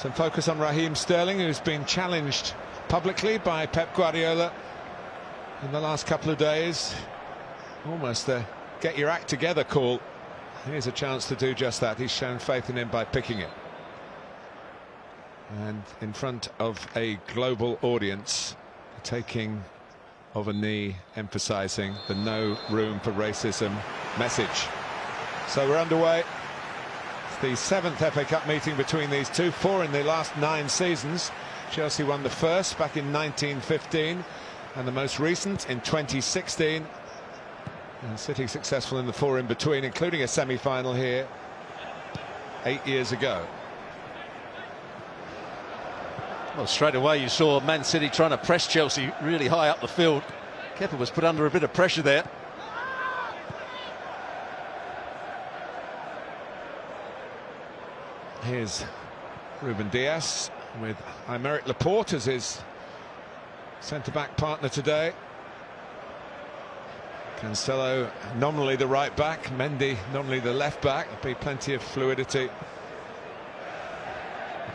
Some focus on Raheem Sterling, who's been challenged publicly by Pep Guardiola in the last couple of days. Almost a get your act together call. Here's a chance to do just that. He's shown faith in him by picking it. And in front of a global audience, taking of a knee, emphasising the no room for racism message. So we're underway. It's the 7th FA Cup meeting between these two, 4 in the last 9 seasons. Chelsea won the first back in 1915 and the most recent in 2016. And City successful in the 4 in between, including a semi-final here 8 years ago. Well, straight away you saw Man City trying to press Chelsea really high up the field. Kepa was put under a bit of pressure there. Here's Ruben Dias with Aymeric Laporte as his centre-back partner today. Cancelo nominally the right back, Mendy nominally the left back. There'll be plenty of fluidity.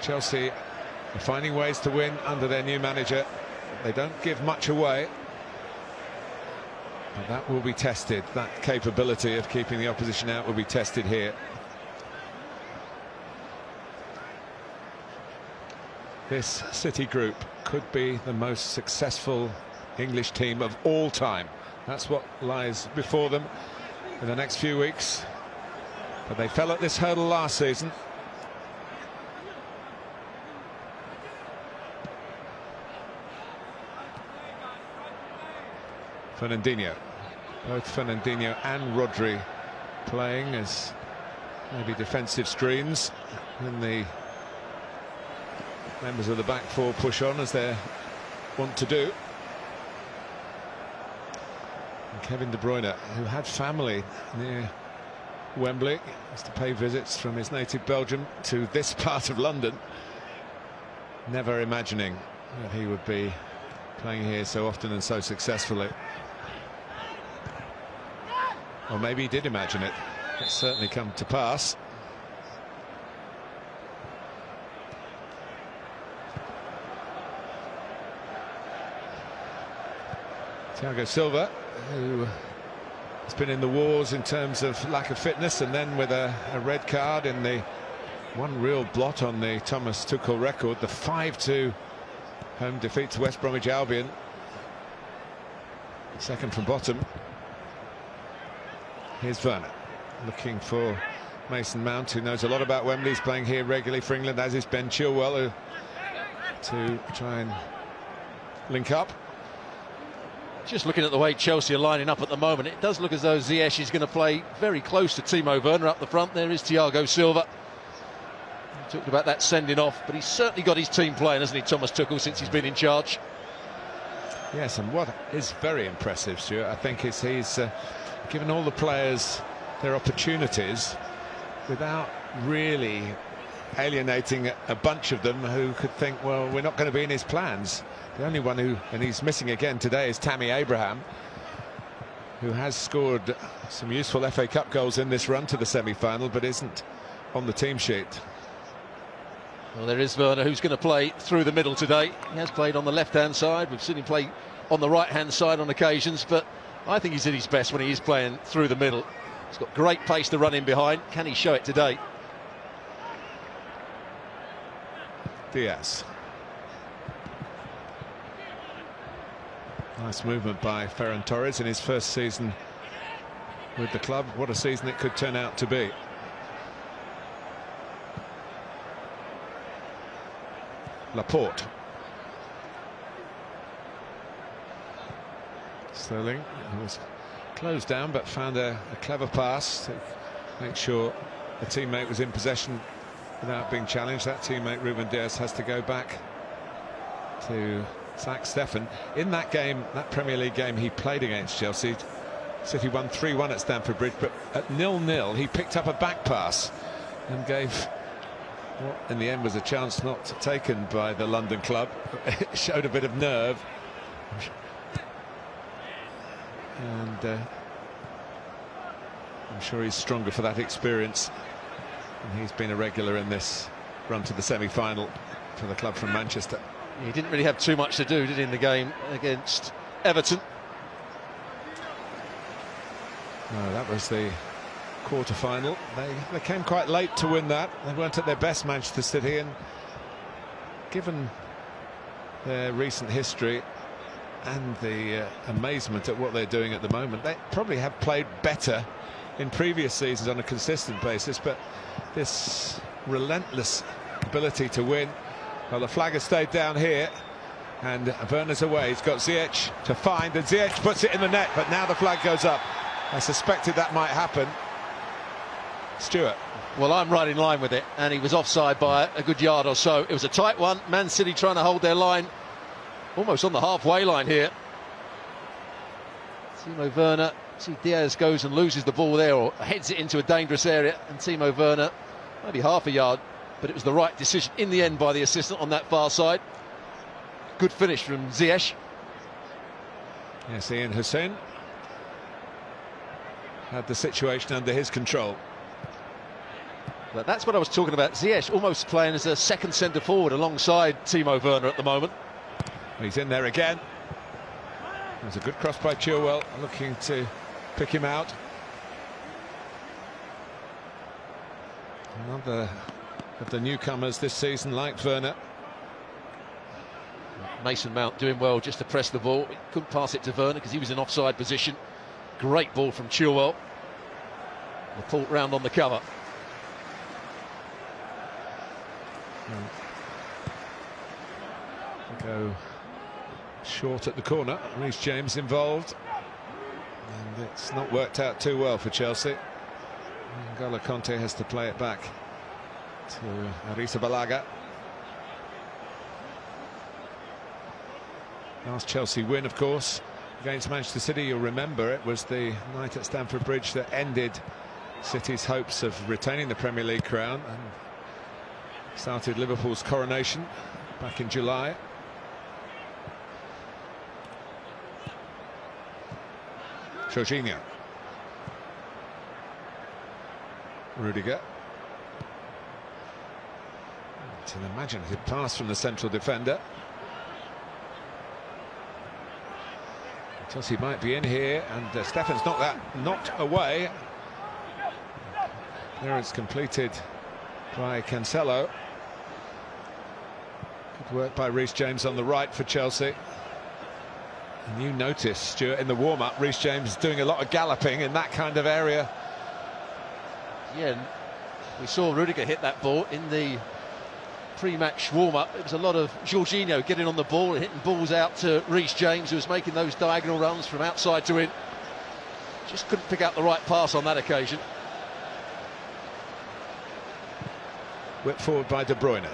Chelsea are finding ways to win under their new manager. They don't give much away, but that will be tested. That capability of keeping the opposition out will be tested here. This City group could be the most successful English team of all time. That's what lies before them in the next few weeks. But they fell at this hurdle last season. Fernandinho. Both Fernandinho and Rodri playing as maybe defensive screens. And the members of the back four push on as they want to do. And Kevin De Bruyne, who had family near Wembley, used to pay visits from his native Belgium to this part of London, never imagining that he would be playing here so often and so successfully. Or maybe he did imagine it. It's certainly come to pass. Thiago Silva, who has been in the wars in terms of lack of fitness, and then with a red card in the one real blot on the Thomas Tuchel record, the 5-2 home defeat to West Bromwich Albion. Second from bottom. Here's Werner looking for Mason Mount, who knows a lot about Wembley. He's playing here regularly for England, as is Ben Chilwell, to try and link up. Just looking at the way Chelsea are lining up at the moment, it does look as though Ziyech is going to play very close to Timo Werner up the front. There is Thiago Silva. We talked about that sending off, but he's certainly got his team playing, hasn't he, Thomas Tuchel, since he's been in charge? Yes, and what is very impressive, Stuart, I think, is he's given all the players their opportunities without really alienating a bunch of them who could think, well, we're not going to be in his plans. The only one who, and he's missing again today, is Tammy Abraham, who has scored some useful FA Cup goals in this run to the semi-final, but isn't on the team sheet. Well, there is Werner, who's going to play through the middle today. He has played on the left-hand side. We've seen him play on the right-hand side on occasions, but I think he's at his best when he is playing through the middle. He's got great pace to run in behind. Can he show it today? Diaz. Nice movement by Ferran Torres in his first season with the club. What a season it could turn out to be. Laporte. Sterling, who was closed down but found a clever pass to make sure a teammate was in possession without being challenged. That teammate, Ruben Dias, has to go back to Zach Steffen. In that game, that Premier League game he played against Chelsea, City won 3-1 at Stamford Bridge, but at 0-0 he picked up a back pass and gave what in the end was a chance not taken by the London club. It showed a bit of nerve, and I'm sure he's stronger for that experience, and he's been a regular in this run to the semi-final for the club from Manchester. He didn't really have too much to do, did he, in the game against Everton? No, that was the quarter-final. They came quite late to win that. They weren't at their best, Manchester City, and given their recent history and the amazement at what they're doing at the moment, they probably have played better in previous seasons on a consistent basis, but this relentless ability to win. Well, the flag has stayed down here, and Werner's away. He's got Ziyech to find, and Ziyech puts it in the net, but now the flag goes up. I suspected that might happen. Stuart. Well, I'm right in line with it, and he was offside by a good yard or so. It was a tight one. Man City trying to hold their line almost on the halfway line here. Timo Werner, see Diaz goes and loses the ball there, or heads it into a dangerous area, and Timo Werner maybe half a yard, but it was the right decision in the end by the assistant on that far side. Good finish from Ziyech. Yes, Ian Hussein had the situation under his control. But that's what I was talking about. Ziyech almost playing as a second centre forward alongside Timo Werner at the moment. He's in there again. There's a good cross by Chilwell, looking to pick him out. Another of the newcomers this season, like Werner. Mason Mount doing well just to press the ball. He couldn't pass it to Werner because he was in offside position. Great ball from Chilwell. The pull round on the cover. Go short at the corner. Reece James involved, and it's not worked out too well for Chelsea. N'Golo Kanté has to play it back to Arrizabalaga. Last Chelsea win, of course, against Manchester City, you'll remember, it was the night at Stamford Bridge that ended City's hopes of retaining the Premier League crown and started Liverpool's coronation back in July. Jorginho. Rudiger. It's an imaginative pass from the central defender. Chelsea might be in here, and Stefan's knocked away. There it's completed by Cancelo. Good work by Reece James on the right for Chelsea. And you notice, Stuart, in the warm-up, Reece James doing a lot of galloping in that kind of area. Yeah, we saw Rudiger hit that ball in the pre-match warm-up. It was a lot of Jorginho getting on the ball and hitting balls out to Reece James, who was making those diagonal runs from outside to in. Just couldn't pick out the right pass on that occasion. Whipped forward by De Bruyne.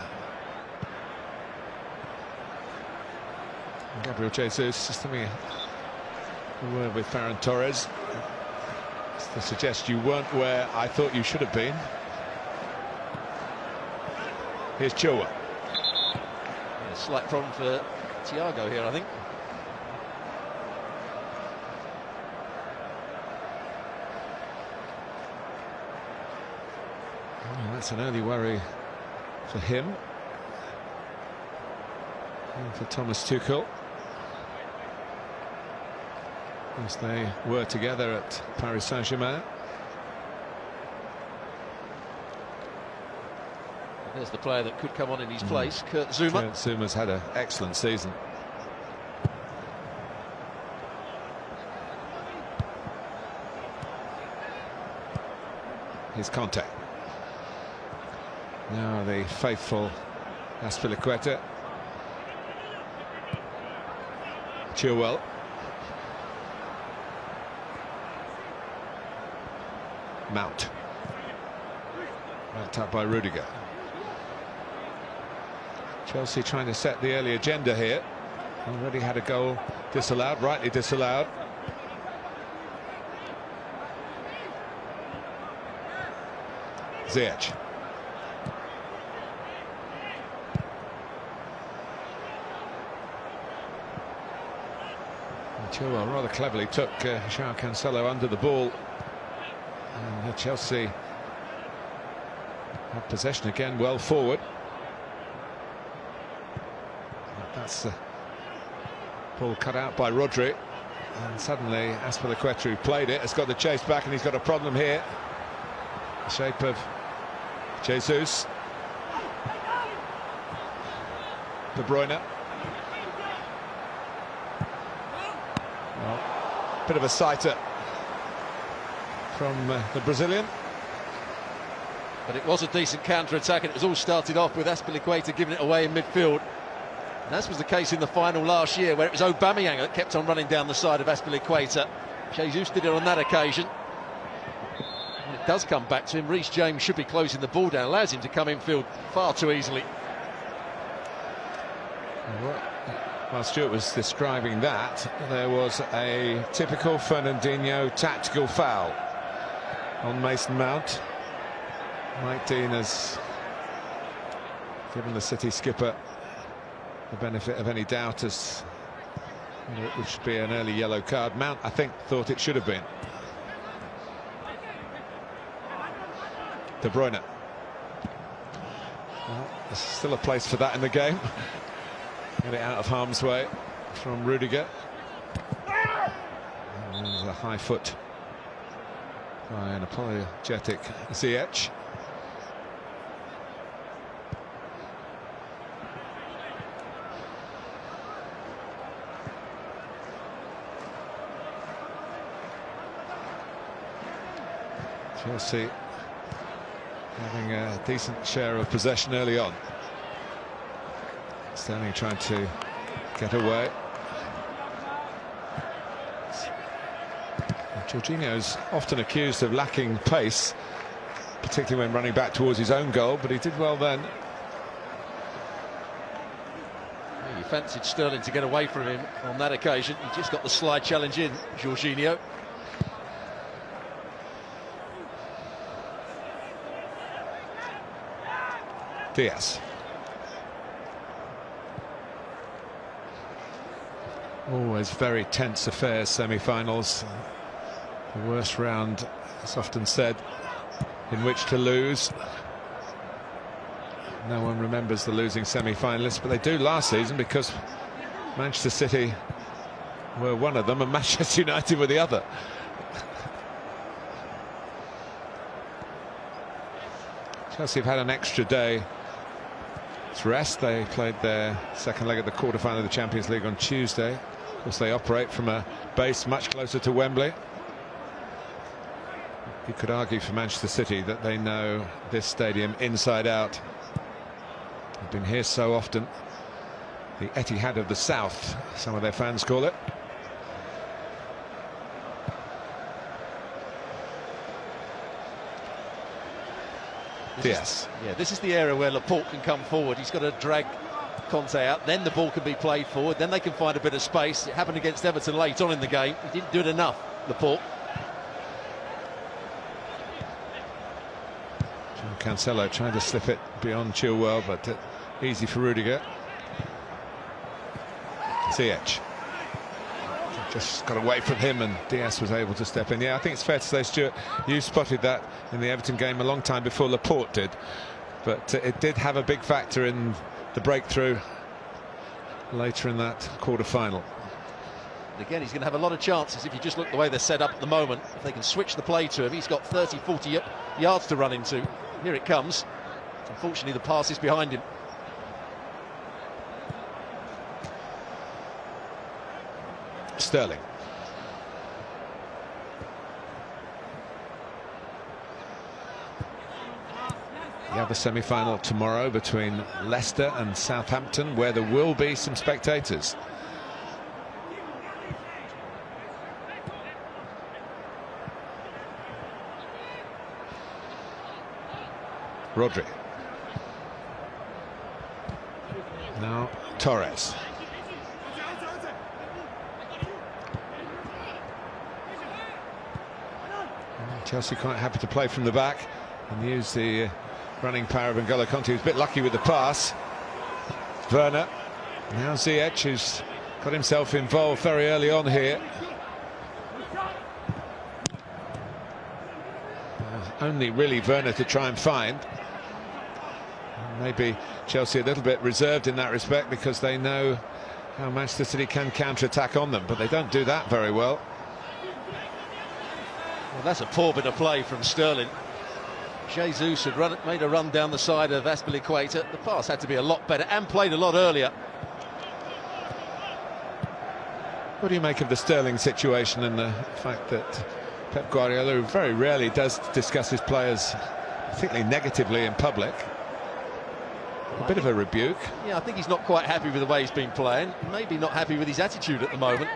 Gabriel Jesus just having a word with Ferran Torres to suggest you weren't where I thought you should have been. Here's Chilwell. A slight problem for Thiago here, I think. Oh, that's an early worry for him and for Thomas Tuchel, as they were together at Paris Saint-Germain. There's the player that could come on in his place, Kurt Zuma. Kurt Zuma's had an excellent season. Here's Kanté. Now the faithful Azpilicueta. Chilwell. Mount. Backed up by Rudiger. Chelsea trying to set the early agenda here. Already had a goal disallowed, rightly disallowed. Ziyech. Chilwell rather cleverly took João Cancelo under the ball, and Chelsea have possession again, well forward. That's the ball cut out by Rodri. And suddenly Azpilicueta, who played it, has got the chase back, and he's got a problem here. The shape of Jesus. De Bruyne. Well, bit of a sighter from the Brazilian. But it was a decent counter-attack, and it was all started off with Azpilicueta giving it away in midfield. And as was the case in the final last year, where it was Aubameyang that kept on running down the side of Azpilicueta. Jesus did it on that occasion. And it does come back to him. Reece James should be closing the ball down, allows him to come infield far too easily. While Stuart was describing that, there was a typical Fernandinho tactical foul on Mason Mount. Mike Dean has given the City skipper the benefit of any doubt as it should be an early yellow card. Mount, I think, thought it should have been. De Bruyne. Well, there's still a place for that in the game. Get it out of harm's way from Rudiger. And there's a high foot by an apologetic Ziyech. Chelsea having a decent share of possession early on. Sterling trying to get away. Jorginho's often accused of lacking pace, particularly when running back towards his own goal, but he did well then. He fancied Sterling to get away from him on that occasion. He just got the slide challenge in, Jorginho. Diaz. Always very tense affairs, semi-finals. The worst round, it's often said, in which to lose. No one remembers the losing semi-finalists, but they do last season, because Manchester City were one of them and Manchester United were the other. Chelsea have had an extra day to rest. They played their second leg of the quarter-final of the Champions League on Tuesday. Of course, they operate from a base much closer to Wembley. You could argue for Manchester City that they know this stadium inside out. They've been here so often. The Etihad of the South, some of their fans call it. Yes. Yeah, this is the area where Laporte can come forward. He's got to drag Conte out, then the ball can be played forward, then they can find a bit of space. It happened against Everton late on in the game. He didn't do it enough, Laporte. Cancelo trying to slip it beyond Chilwell, but easy for Rudiger. Ziyech just got away from him, and Diaz was able to step in. Yeah, I think it's fair to say, Stuart, you spotted that in the Everton game a long time before Laporte did, but it did have a big factor in the breakthrough later in that quarter-final. Again, he's going to have a lot of chances if you just look the way they're set up at the moment. If they can switch the play to him, he's got 30-40 yards to run into. Here it comes. Unfortunately, the pass is behind him. Sterling. The other semi-final tomorrow between Leicester and Southampton, where there will be some spectators. Rodri. Now Torres. Chelsea quite happy to play from the back and use the running power of N'Golo Kanté, who's a bit lucky with the pass. Werner. Now Ziyech, who's got himself involved very early on here. Only really Werner to try and find. Maybe Chelsea a little bit reserved in that respect because they know how Manchester City can counter-attack on them, but they don't do that very well. Well, that's a poor bit of play from Sterling. Jesus had made a run down the side of Azpilicueta. The pass had to be a lot better and played a lot earlier. What do you make of the Sterling situation and the fact that Pep Guardiola, who very rarely does discuss his players particularly negatively in public, a bit of a rebuke? Yeah, I think he's not quite happy with the way he's been playing. Maybe not happy with his attitude at the moment.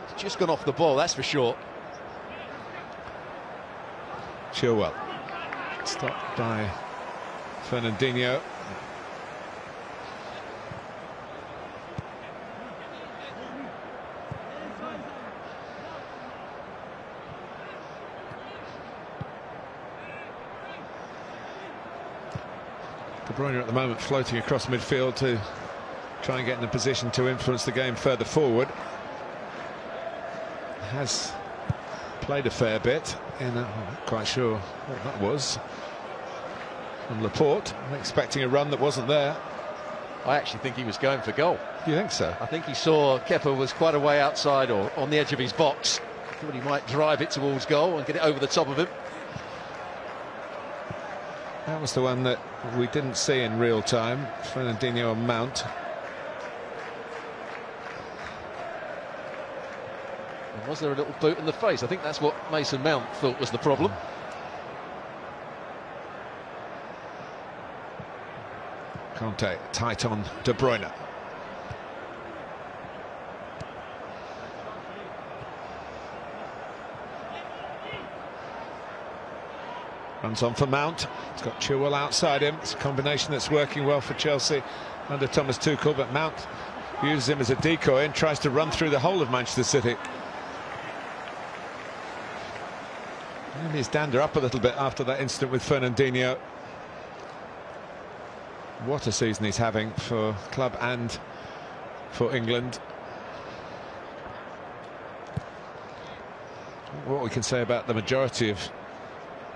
He's just gone off the ball, that's for sure. Chilwell stopped by Fernandinho. De Bruyne at the moment floating across midfield to try and get in a position to influence the game further forward. Has played a fair bit in I'm not quite sure what that was from Laporte. I'm expecting a run that wasn't there. I actually think he was going for goal. You think so? I think he saw Kepa was quite a way outside or on the edge of his box. Thought he might drive it towards goal and get it over the top of him. That was the one that we didn't see in real time. Fernandinho and Mount. And was there a little boot in the face? I think that's what Mason Mount thought was the problem. Conte tight on De Bruyne. Runs on for Mount. It's got Chilwell outside him. It's a combination that's working well for Chelsea under Thomas Tuchel, but Mount uses him as a decoy and tries to run through the whole of Manchester City. And he's dander up a little bit after that incident with Fernandinho. What a season he's having for club and for England. What we can say about the majority of,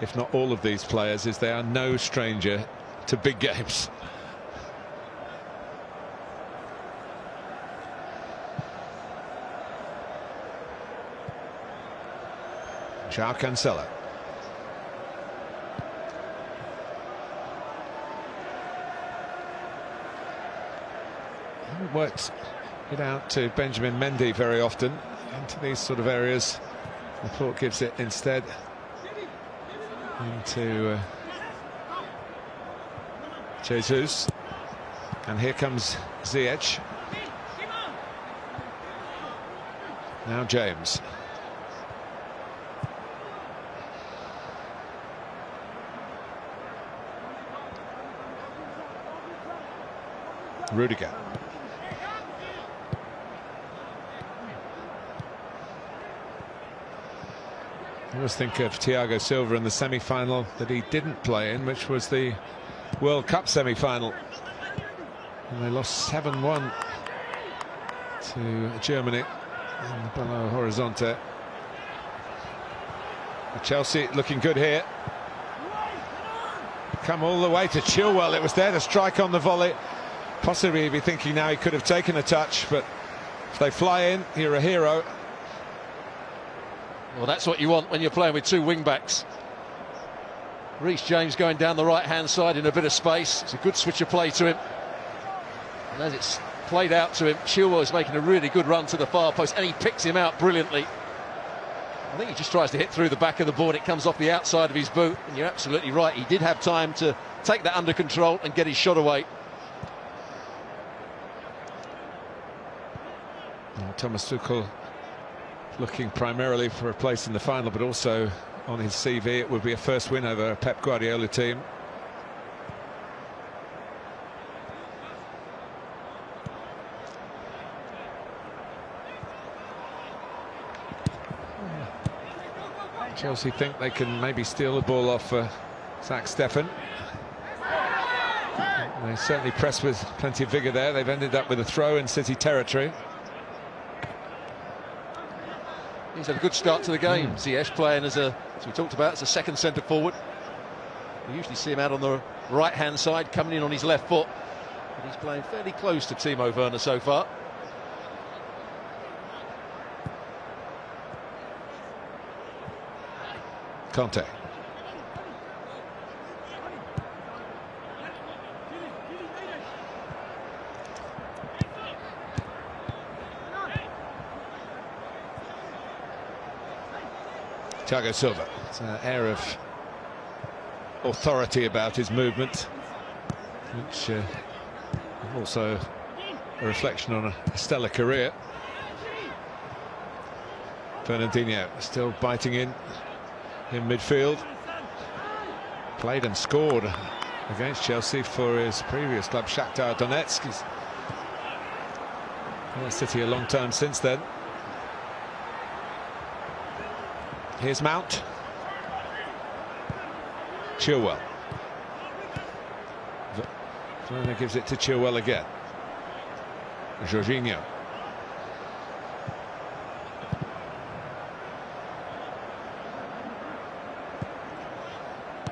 if not all of these players, is they are no stranger to big games. João Cancelo. Worked it out to Benjamin Mendy very often into these sort of areas. Laporte gives it instead into Jesus, and here comes Ziyech. Now James. Rudiger. I always think of Thiago Silva in the semi-final that he didn't play in, which was the World Cup semi-final. And they lost 7-1 to Germany in Belo Horizonte. Chelsea looking good here. Come all the way to Chilwell. It was there to strike on the volley. Possibly he'd be thinking now he could have taken a touch, but if they fly in, you're a hero. Well, that's what you want when you're playing with two wing-backs. Reece James going down the right-hand side in a bit of space. It's a good switch of play to him. And as it's played out to him, Chilwell is making a really good run to the far post, and he picks him out brilliantly. I think he just tries to hit through the back of the board. It comes off the outside of his boot, and you're absolutely right. He did have time to take that under control and get his shot away. Thomas Tuchel looking primarily for a place in the final, but also on his CV it would be a first win over a Pep Guardiola team. Chelsea think they can maybe steal the ball off Zach Steffen. They certainly press with plenty of vigour there. They've ended up with a throw in City territory. He's had a good start to the game. Ziyech playing as we talked about, as a second centre forward. We usually see him out on the right-hand side, coming in on his left foot. But he's playing fairly close to Timo Werner so far. Conte. Thiago Silva. It's an air of authority about his movement, which also a reflection on a stellar career. Fernandinho still biting in midfield. Played and scored against Chelsea for his previous club, Shakhtar Donetsk. He's been at City a long time since then. Here's Mount. Chilwell. Werner gives it to Chilwell again. Jorginho.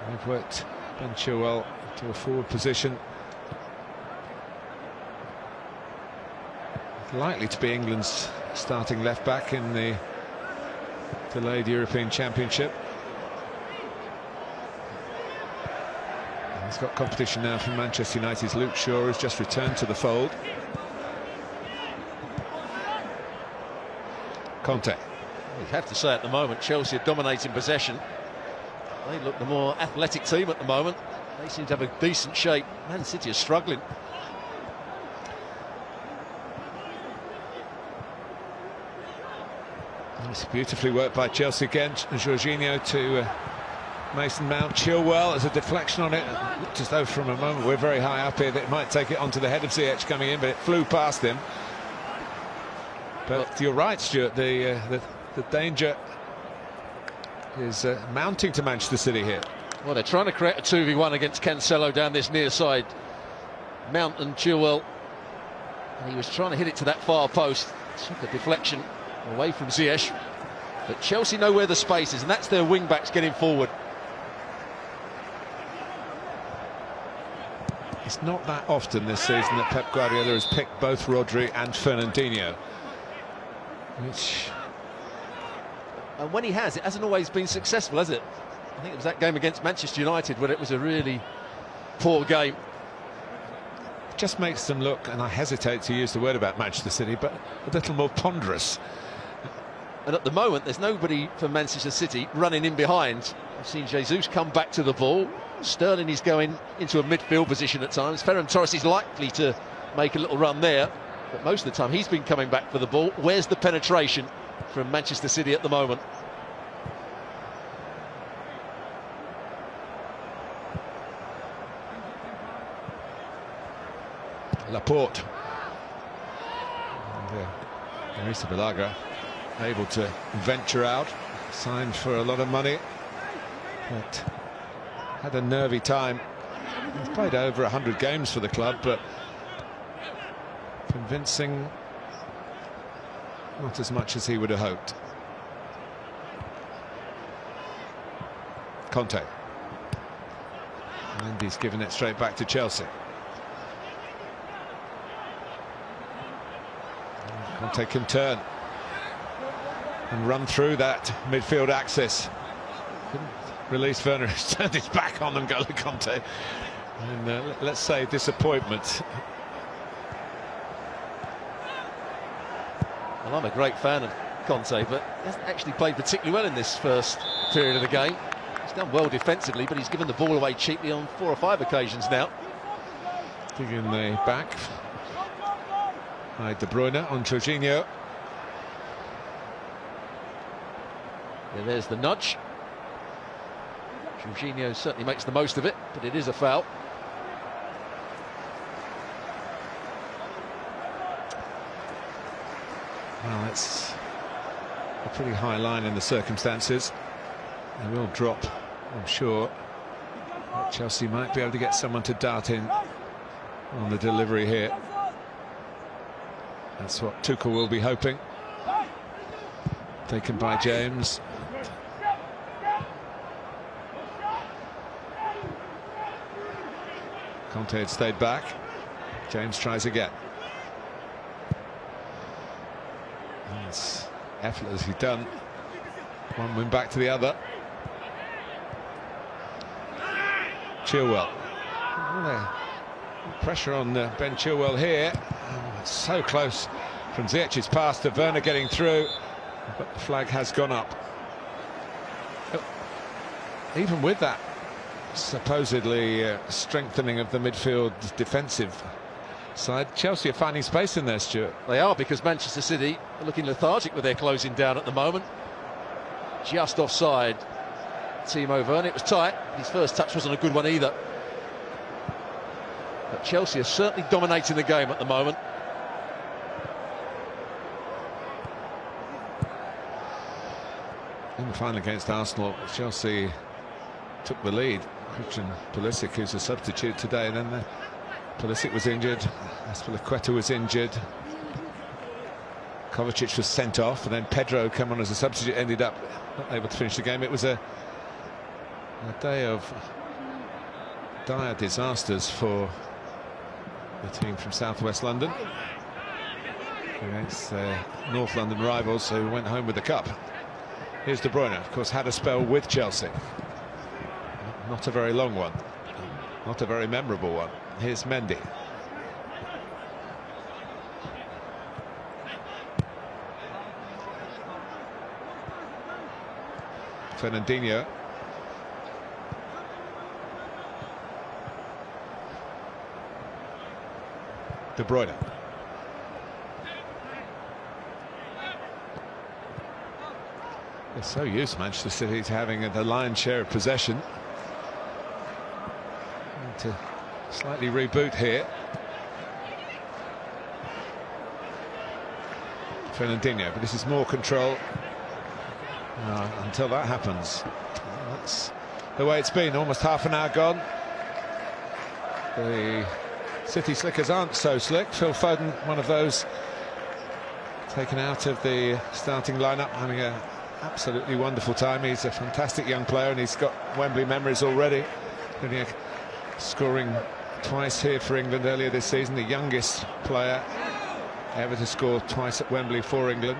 They've worked Ben Chilwell to a forward position. Likely to be England's starting left back in the delayed European Championship. And he's got competition now from Manchester United's Luke Shaw, who's just returned to the fold. Conte. You have to say at the moment Chelsea are dominating possession. They look the more athletic team at the moment. They seem to have a decent shape. Man City is struggling. It's beautifully worked by Chelsea again. Jorginho to Mason Mount. Chilwell as a deflection on it. It looked as though from a moment we're very high up here that it might take it onto the head of Ziyech coming in, but it flew past him. But you're right, Stuart, the danger is mounting to Manchester City here. Well, they're trying to create a 2v1 against Cancelo down this near side. Mount and Chilwell. And he was trying to hit it to that far post. Took a deflection away from Ziyech. But Chelsea know where the space is, and that's their wing-backs getting forward. It's not that often this season that Pep Guardiola has picked both Rodri and Fernandinho. And when he has, it hasn't always been successful, has it? I think it was that game against Manchester United where it was a really poor game. It just makes them look, and I hesitate to use the word about Manchester City, but a little more ponderous. And at the moment, there's nobody from Manchester City running in behind. I've seen Jesus come back to the ball. Sterling is going into a midfield position at times. Ferran Torres is likely to make a little run there, but most of the time he's been coming back for the ball. Where's the penetration from Manchester City at the moment? Laporte. Marisa Balaga able to venture out, signed for a lot of money, but had a nervy time. He's played over 100 games for the club, but convincing not as much as he would have hoped. Conte. And he's given it straight back to Chelsea. Conte can turn and run through that midfield axis. Couldn't release Werner, who's turned his back on them, N'Golo Conte. And let's say disappointment. Well, I'm a great fan of Conte, but he hasn't actually played particularly well in this first period of the game. He's done well defensively, but he's given the ball away cheaply on 4 or 5 occasions now. Digging the back. By De Bruyne on Jorginho. Yeah, there's the nudge. Jorginho certainly makes the most of it, but it is a foul. Well, it's a pretty high line in the circumstances. They will drop, I'm sure. But Chelsea might be able to get someone to dart in on the delivery here. That's what Tuchel will be hoping. Taken by James. Conte had stayed back. James tries again. It's effortlessly done. One win back to the other. Chilwell. Pressure on Ben Chilwell here. Oh, so close from Ziyech's pass to Werner getting through, but the flag has gone up. Even with that supposedly strengthening of the midfield defensive side, Chelsea are finding space in there, Stuart. They are, because Manchester City are looking lethargic with their closing down at the moment. Just offside Timo Werner. It was tight. His first touch wasn't a good one either. But Chelsea are certainly dominating the game at the moment. In the final against Arsenal, Chelsea took the lead. Christian Pulisic, who's a substitute today, and then Pulisic was injured, Aspilicueta was injured, Kovacic was sent off, and then Pedro came on as a substitute, ended up not able to finish the game. It was a day of dire disasters for the team from southwest London against their North London rivals, who went home with the cup. Here's De Bruyne, of course, had a spell with Chelsea. Not a very long one, not a very memorable one. Here's Mendy. Fernandinho. De Bruyne. They're so used, Manchester City, to having the lion's share of possession. And to slightly reboot here. Fernandinho, but this is more control. Until that happens. That's the way it's been. Almost half an hour gone. The City slickers aren't so slick. Phil Foden, one of those, taken out of the starting lineup, having an absolutely wonderful time. He's a fantastic young player, and he's got Wembley memories already. Scoring twice here for England earlier this season, the youngest player ever to score twice at Wembley for England.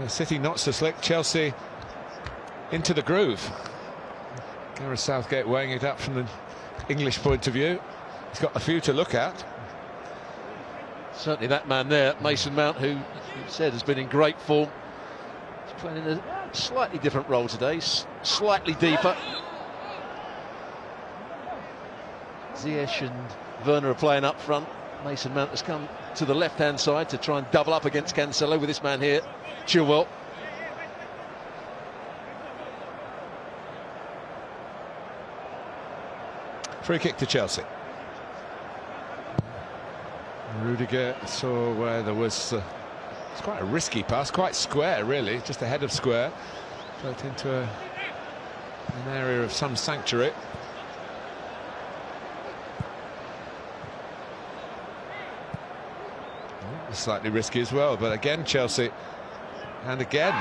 City not so slick. Chelsea into the groove. Gareth Southgate weighing it up from the English point of view. He's got a few to look at. Certainly that man there, Mason Mount, who you said has been in great form. He's playing in a slightly different role today, slightly deeper. Ziyech and Werner are playing up front. Mason Mount has come to the left-hand side to try and double up against Cancelo with this man here, Chilwell. Free kick to Chelsea. Rudiger saw where there was it's quite a risky pass, quite square really, just ahead of square, but into an area of some sanctuary. Slightly risky as well, but again Chelsea, and again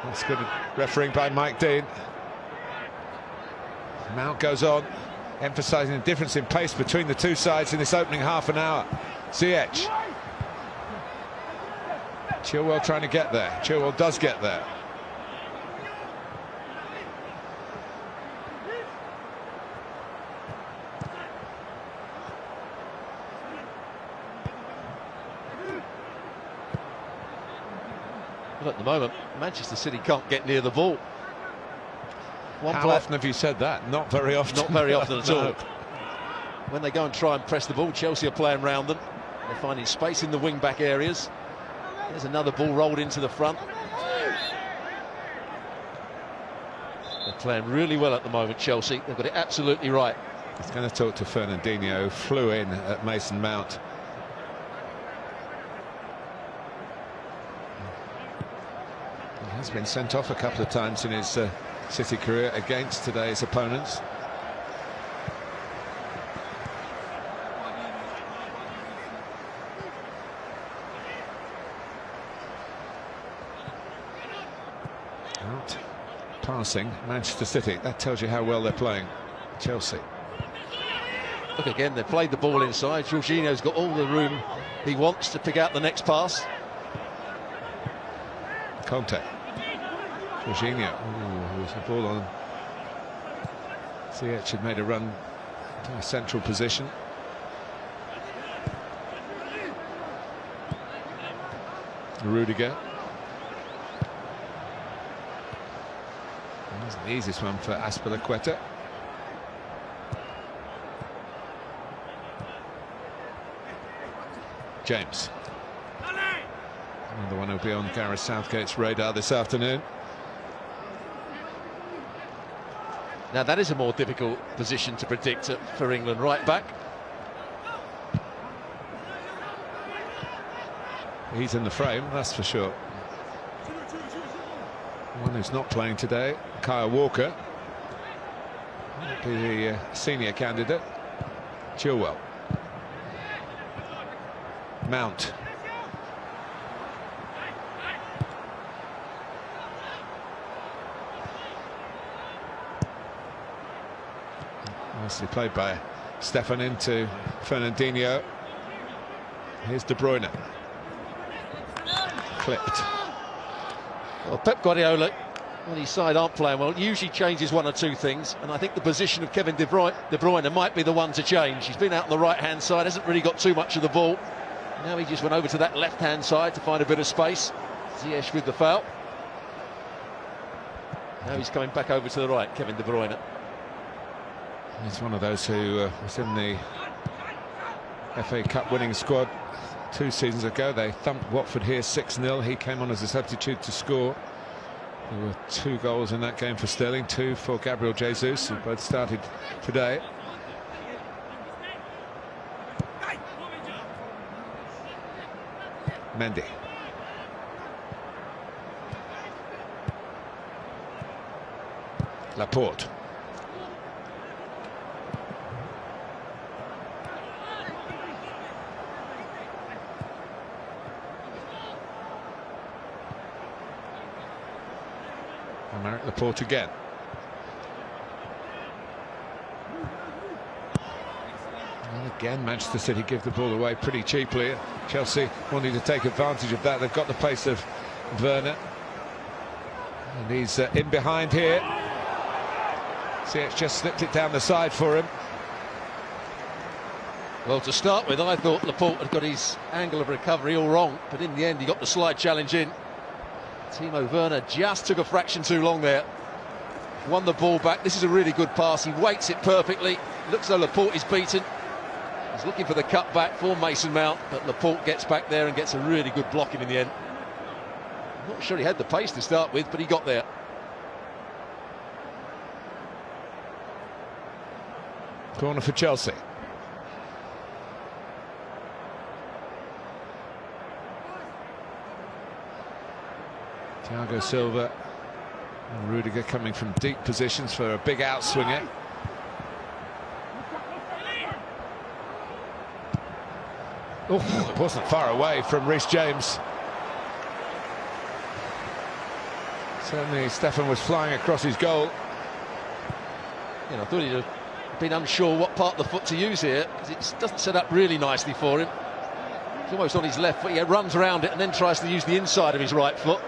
that's good refereeing by Mike Dean. Mount goes on, emphasising the difference in pace between the two sides in this opening half an hour. Ziyech. Chilwell trying to get there. Chilwell does get there. Well, at the moment, Manchester City can't get near the ball. How often have you said that? Not very often. Not very often at all. No. When they go and try and press the ball, Chelsea are playing round them. They're finding space in the wing-back areas. There's another ball rolled into the front. They're playing really well at the moment, Chelsea. They've got it absolutely right. He's going to talk to Fernandinho, who flew in at Mason Mount. He has been sent off a couple of times in his City career against today's opponents. passing Manchester City. That tells you how well they're playing. Chelsea. Look again, they played the ball inside. Jorginho's got all the room he wants to pick out the next pass. Conte. Jorginho. Ooh, there's the ball on. Ziyech had made a run to a central position. Rudiger. That wasn't the easiest one for Azpilicueta. James. Another one who'll be on Gareth Southgate's radar this afternoon. Now that is a more difficult position to predict for England, right back. He's in the frame, that's for sure. One who's not playing today, Kyle Walker. Might be the senior candidate. Chilwell. Mount. Nicely played by Stefan into Fernandinho. Here's De Bruyne. Clipped. Well, Pep Guardiola, when his side aren't playing well, usually changes one or two things, and I think the position of Kevin De Bruyne might be the one to change. He's been out on the right-hand side, hasn't really got too much of the ball. Now he just went over to that left-hand side to find a bit of space. Ziyech with the foul. Now he's coming back over to the right, Kevin De Bruyne. He's one of those who was in the FA Cup winning squad 2 seasons ago. They thumped Watford here 6-0. He came on as a substitute to score. There were 2 goals in that game for Sterling, 2 for Gabriel Jesus, who both started today. Mendy. Laporte. Laporte again. And again, Manchester City give the ball away pretty cheaply. Chelsea wanting to take advantage of that. They've got the pace of Werner. And he's in behind here. Ziyech just slipped it down the side for him. Well, to start with, I thought Laporte had got his angle of recovery all wrong, but in the end he got the slide challenge in. Timo Werner just took a fraction too long there. Won the ball back. This is a really good pass. He weights it perfectly. Looks though Laporte is beaten. He's looking for the cut back for Mason Mount, but Laporte gets back there and gets a really good blocking in the end. I'm not sure he had the pace to start with, but he got there. Corner for Chelsea. Thiago Silva and Rudiger coming from deep positions for a big outswinger. Oh, it wasn't far away from Reece James. Certainly Stefan was flying across his goal. I thought he'd have been unsure what part of the foot to use here, because it doesn't set up really nicely for him. He's almost on his left foot. He runs around it and then tries to use the inside of his right foot.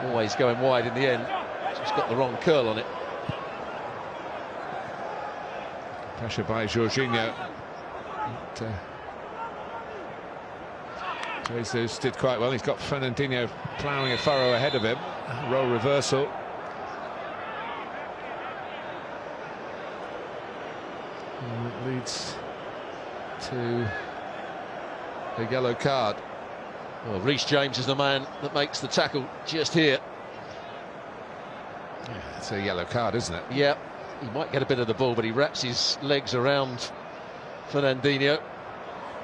Always going wide in the end. Just got the wrong curl on it. Pressure by Jorginho. Jesus did quite well. He's got Fernandinho ploughing a furrow ahead of him. Role reversal. And it leads to a yellow card. Well, Reece James is the man that makes the tackle just here. Yeah, it's a yellow card, isn't it? Yeah, he might get a bit of the ball, but he wraps his legs around Fernandinho.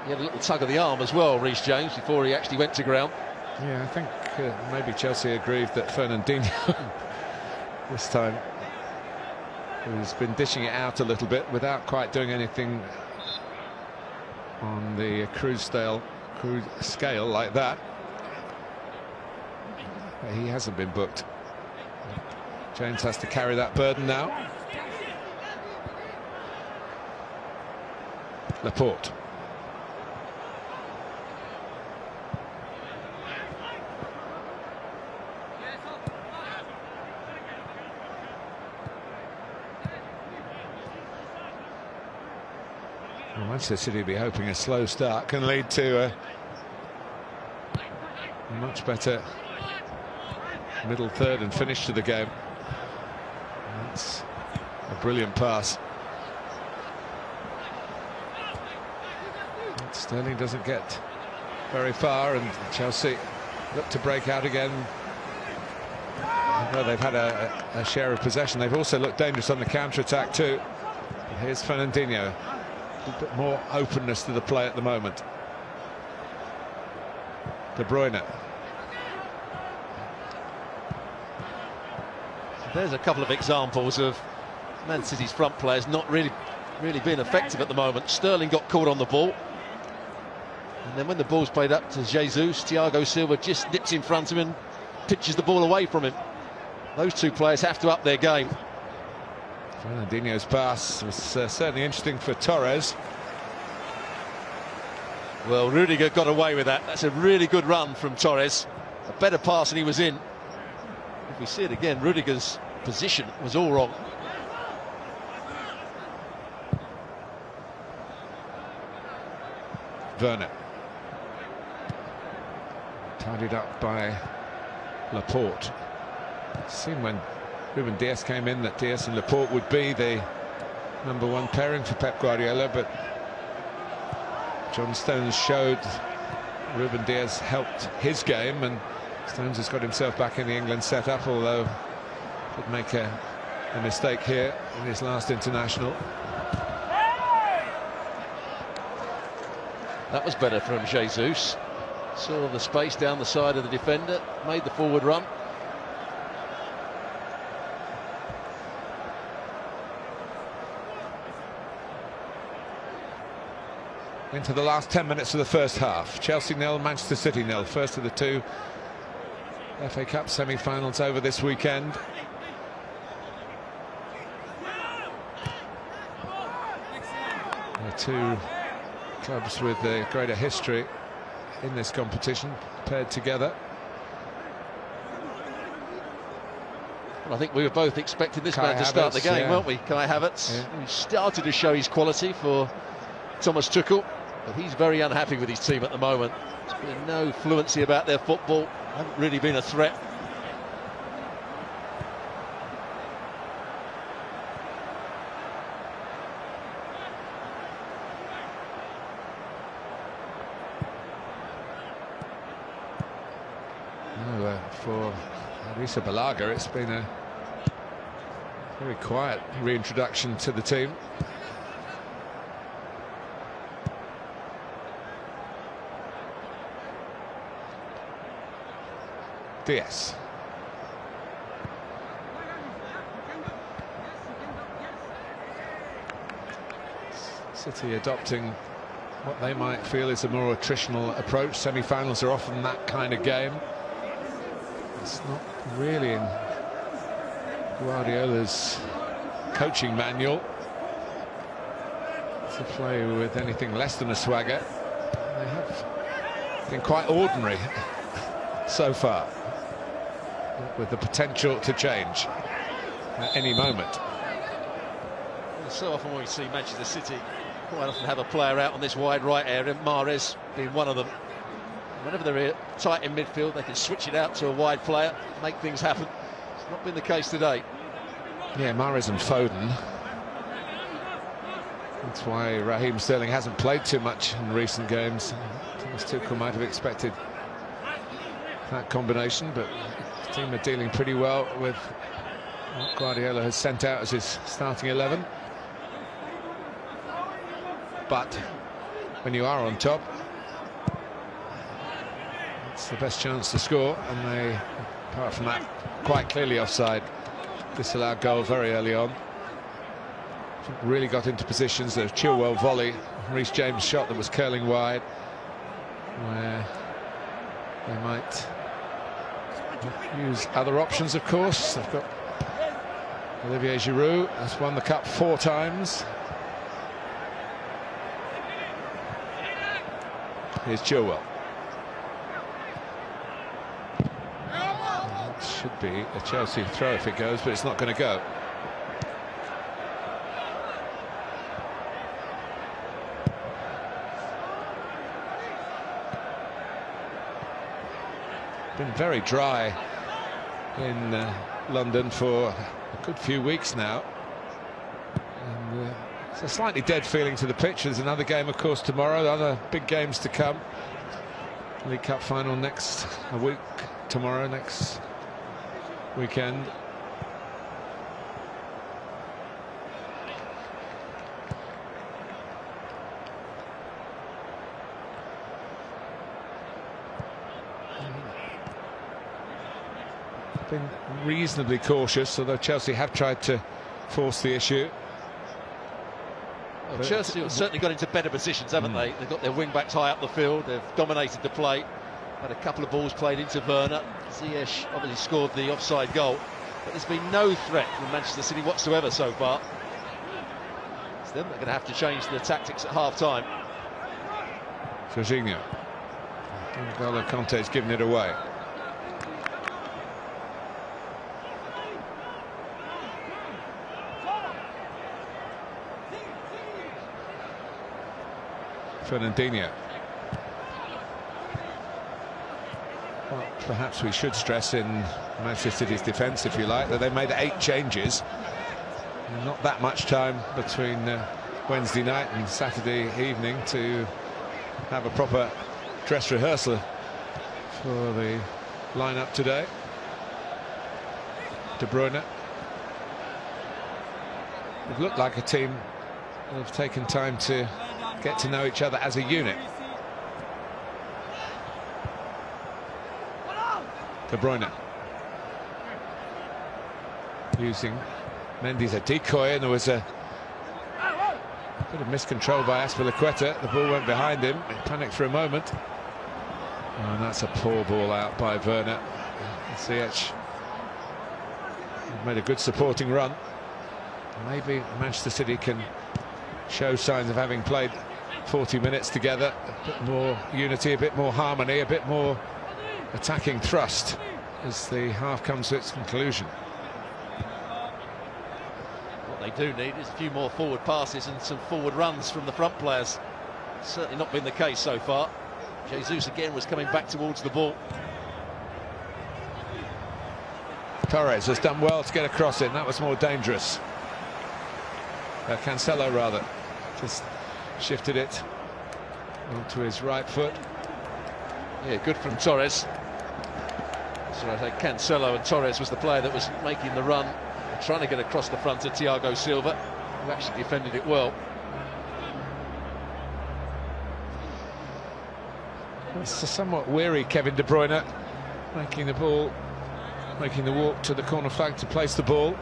He had a little tug of the arm as well, Reece James, before he actually went to ground. Yeah, I think maybe Chelsea aggrieved that Fernandinho this time has been dishing it out a little bit without quite doing anything on the crude scale like that. he hasn't been booked. James has to carry that burden now. Laporte. Well, Manchester City will be hoping a slow start can lead to a much better middle third and finish to the game. That's a brilliant pass. Sterling doesn't get very far, and Chelsea look to break out again. Well, they've had a share of possession. They've also looked dangerous on the counter-attack too. Here's Fernandinho. A bit more openness to the play at the moment. De Bruyne. There's a couple of examples of Man City's front players not really being effective at the moment. Sterling got caught on the ball, and then when the ball's played up to Jesus, Thiago Silva just nips in front of him and pitches the ball away from him. Those two players have to up their game. Fernandinho's pass was certainly interesting for Torres. Well, Rudiger got away with that. That's a really good run from Torres. A better pass than he was in. If we see it again, Rudiger's position was all wrong. Werner. Tidied up by Laporte. It seemed when Ruben Dias came in that Dias and Laporte would be the #1 pairing for Pep Guardiola, but John Stones showed Ruben Dias helped his game, and Stones has got himself back in the England setup, although could make a mistake here in his last international. That was better from Jesus. Saw the space down the side of the defender, made the forward run. Into the last 10 minutes of the first half. Chelsea 0, Manchester City 0. First of the two FA Cup semi-finals over this weekend. The two clubs with a greater history in this competition paired together. Well, I think we were both expecting this Kai man to start the Havertz, game, yeah. weren't we? Kai Havertz. Yeah. He started to show his quality for Thomas Tuchel, but he's very unhappy with his team at the moment. There's been no fluency about their football, haven't really been a threat. No, for Arisa Balaga, it's been a very quiet reintroduction to the team. Diaz. City adopting what they might feel is a more attritional approach. Semi-finals are often that kind of game. It's not really in Guardiola's coaching manual to play with anything less than a swagger. They have been quite ordinary so far, with the potential to change at any moment. So often when we see Manchester City quite often have a player out on this wide right area, Mahrez being one of them. Whenever they're tight in midfield, they can switch it out to a wide player, make things happen. It's not been the case today. Yeah, Mahrez and Foden. That's why Raheem Sterling hasn't played too much in recent games. Thomas Tuchel might have expected that combination, but the team are dealing pretty well with what Guardiola has sent out as his starting 11. But when you are on top, it's the best chance to score, and they, apart from that, quite clearly offside, disallowed goal very early on. Really got into positions. The Chilwell volley, Reece James shot that was curling wide, where they might use other options, of course. They've got Olivier Giroud, has won the cup 4 times. Here's Chilwell. It should be a Chelsea throw if it goes, but it's not going to go. Been very dry in London for a good few weeks now, and it's a slightly dead feeling to the pitch. There's another game, of course, tomorrow. Other big games to come. League Cup final next tomorrow, next weekend. Been reasonably cautious, although Chelsea have tried to force the issue. Well, Chelsea have certainly got into better positions, haven't they? They've got their wing backs high up the field. They've dominated the play. Had a couple of balls played into Werner. Ziyech obviously scored the offside goal, but there's been no threat from Manchester City whatsoever so far. It's them. They're going to have to change the tactics at half-time. Jorginho. N'Golo Kante's given it away. Fernandinho. Well, perhaps we should stress in Manchester City's defence, if you like, that they made 8 changes. Not that much time between Wednesday night and Saturday evening to have a proper dress rehearsal for the lineup today. De Bruyne. It looked like a team that have taken time to get to know each other as a unit. De Bruyne using Mendy as a decoy, and there was a bit of miscontrol by Azpilicueta. The ball went behind him. He panicked for a moment. Oh, and that's a poor ball out by Werner. Ziyech made a good supporting run. Maybe Manchester City can show signs of having played 40 minutes together. A bit more unity, a bit more harmony, a bit more attacking thrust as the half comes to its conclusion. What they do need is a few more forward passes and some forward runs from the front players. Certainly not been the case so far. Jesus again was coming back towards the ball. Torres has done well to get across it, and that was more dangerous. Cancelo rather just shifted it onto his right foot. Yeah, good from Torres. So I think Cancelo, and Torres was the player that was making the run, trying to get across the front to Thiago Silva, who actually defended it well. It's a somewhat weary Kevin De Bruyne, making the walk to the corner flag to place the ball.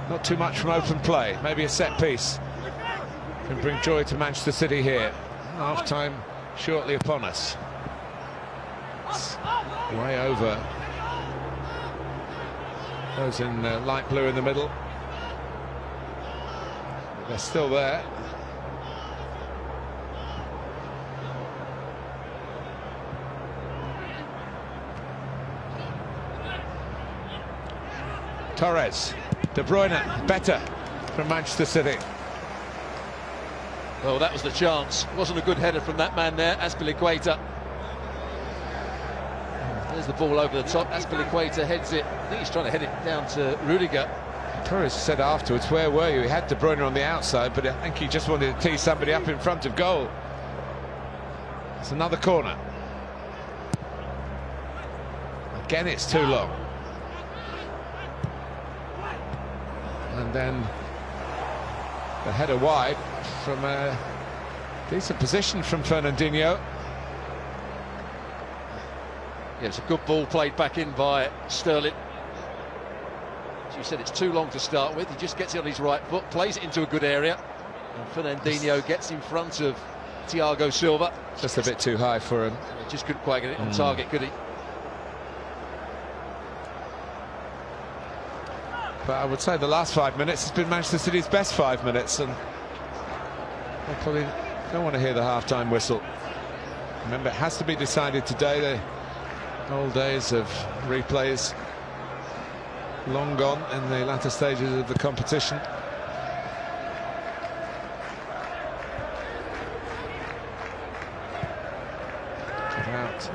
Not too much from open play, maybe a set piece can bring joy to Manchester City here. Half time shortly upon us. It's way over. Those in light blue in the middle, but they're still there. Torres, De Bruyne, better from Manchester City. Well, that was the chance. Wasn't a good header from that man there, Azpilicueta. There's the ball over the top. Azpilicueta heads it. I think he's trying to head it down to Rudiger. Torres said afterwards, where were you? He had De Bruyne on the outside, but I think he just wanted to tee somebody up in front of goal. It's another corner. Again, it's too long. And then the header wide from a decent position from Fernandinho. Yeah, it's a good ball played back in by Sterling. As you said, it's too long to start with. He just gets it on his right foot, plays it into a good area, and Fernandinho gets in front of Thiago Silva. Just a bit too high for him. Just couldn't quite get it on target, could he? But I would say the last 5 minutes has been Manchester City's best 5 minutes, and they probably don't want to hear the half-time whistle. Remember, it has to be decided today. The old days of replays long gone in the latter stages of the competition. Cut out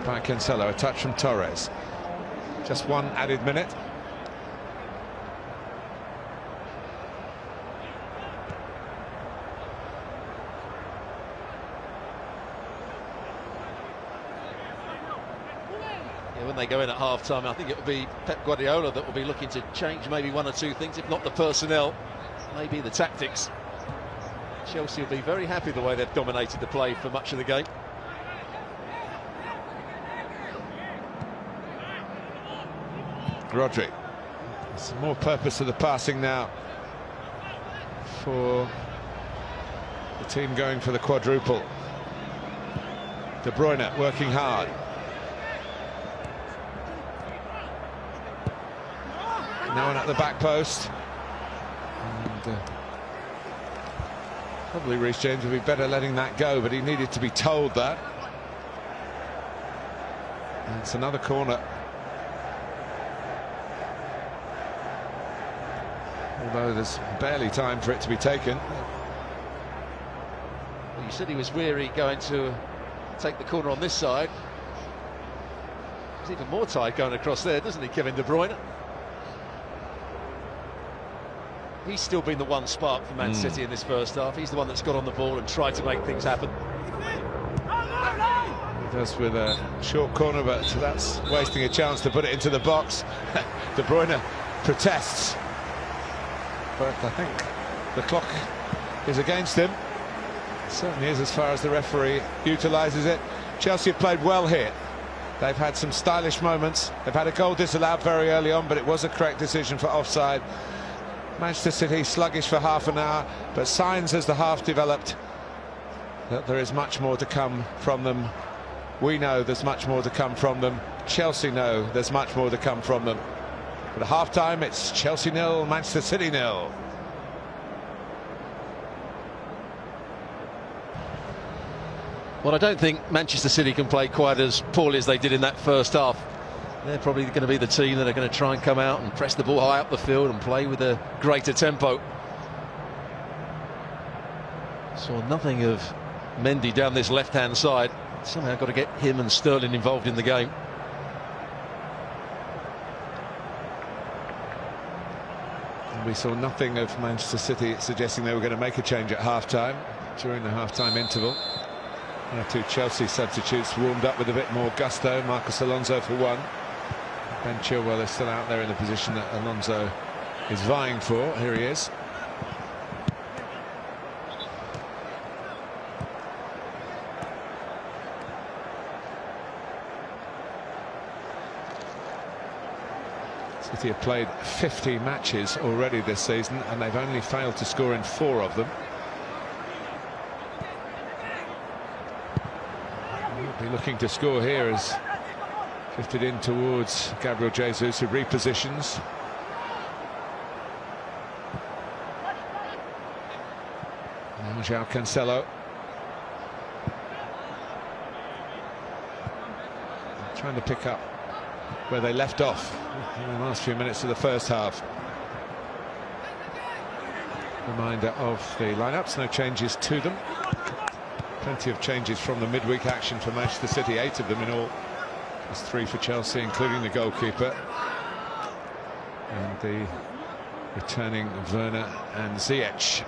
by Cancelo, a touch from Torres. Just one added minute. When they go in at half-time, I think it will be Pep Guardiola that will be looking to change maybe one or two things, if not the personnel, maybe the tactics. Chelsea will be very happy the way they've dominated the play for much of the game. Rodri. Some more purpose to the passing now for the team going for the quadruple. De Bruyne working hard. No one at the back post. And, probably Reece James would be better letting that go, but he needed to be told that. And it's another corner. Although there's barely time for it to be taken. Well, you said he was weary going to take the corner on this side. He's even more tired going across there, doesn't he, Kevin De Bruyne? He's still been the one spark for Man City in this first half. He's the one that's got on the ball and tried to make things happen. He does with a short corner, but that's wasting a chance to put it into the box. De Bruyne protests, but I think the clock is against him. It certainly is, as far as the referee utilises it. Chelsea have played well here. They've had some stylish moments. They've had a goal disallowed very early on, but it was a correct decision for offside. Manchester City sluggish for half an hour, but signs as the half developed that there is much more to come from them. We know there's much more to come from them. Chelsea know there's much more to come from them. But at half-time, it's Chelsea 0, Manchester City 0. Well, I don't think Manchester City can play quite as poorly as they did in that first half. They're probably going to be the team that are going to try and come out and press the ball high up the field and play with a greater tempo. Saw nothing of Mendy down this left-hand side. Somehow got to get him and Sterling involved in the game. And we saw nothing of Manchester City suggesting they were going to make a change at half-time during the half-time interval. Our two Chelsea substitutes warmed up with a bit more gusto. Marcos Alonso for one. Ben Chilwell is still out there in the position that Alonso is vying for. Here he is. City have played 50 matches already this season, and they've only failed to score in 4 of them. Be looking to score here as drifted in towards Gabriel Jesus, who repositions. Now João Cancelo. Trying to pick up where they left off in the last few minutes of the first half. Reminder of the lineups, no changes to them. Plenty of changes from the midweek action for Manchester City, 8 of them in all. There's 3 for Chelsea, including the goalkeeper. And the returning Werner and Ziyech.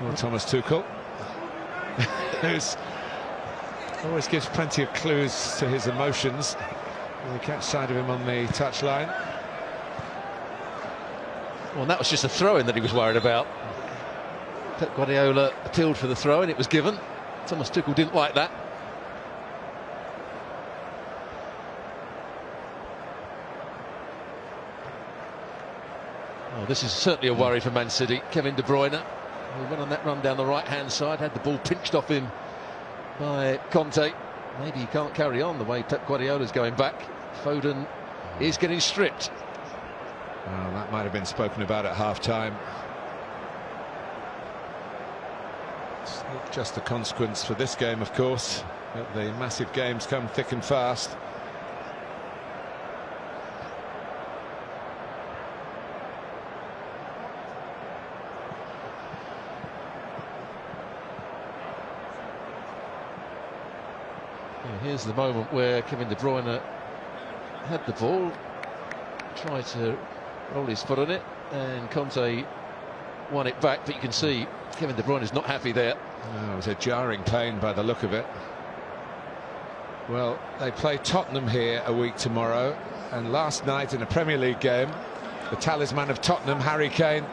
Well, Thomas Tuchel, who's always gives plenty of clues to his emotions. And we catch sight of him on the touchline. Well, that was just a throw-in that he was worried about. Pep Guardiola appealed for the throw-in, it was given. Thomas Tuchel didn't like that. Oh, this is certainly a worry for Man City. Kevin De Bruyne He went on that run down the right-hand side, had the ball pinched off him by Conte. Maybe he can't carry on the way Pep Guardiola's going back. Foden is getting stripped. Well, that might have been spoken about at half-time. It's not just the consequence for this game, of course, but the massive games come thick and fast. Here's the moment where Kevin De Bruyne had the ball, tried to roll his foot on it, and Conte won it back, but you can see Kevin De Bruyne is not happy there. Oh, it was a jarring pain by the look of it. Well, they play Tottenham here a week tomorrow, and last night in a Premier League game, the talisman of Tottenham, Harry Kane,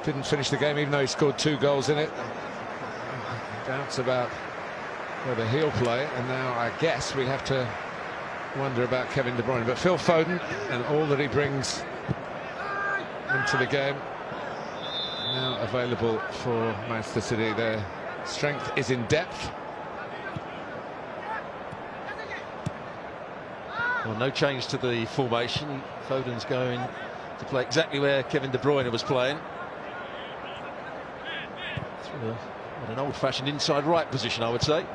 didn't finish the game even though he scored 2 goals in it. Doubts about whether he'll play, and now I guess we have to wonder about Kevin De Bruyne. But Phil Foden and all that he brings into the game, now available for Manchester City. Their strength is in depth. Well, no change to the formation. Foden's going to play exactly where Kevin De Bruyne was playing. Through an old-fashioned inside right position, I would say.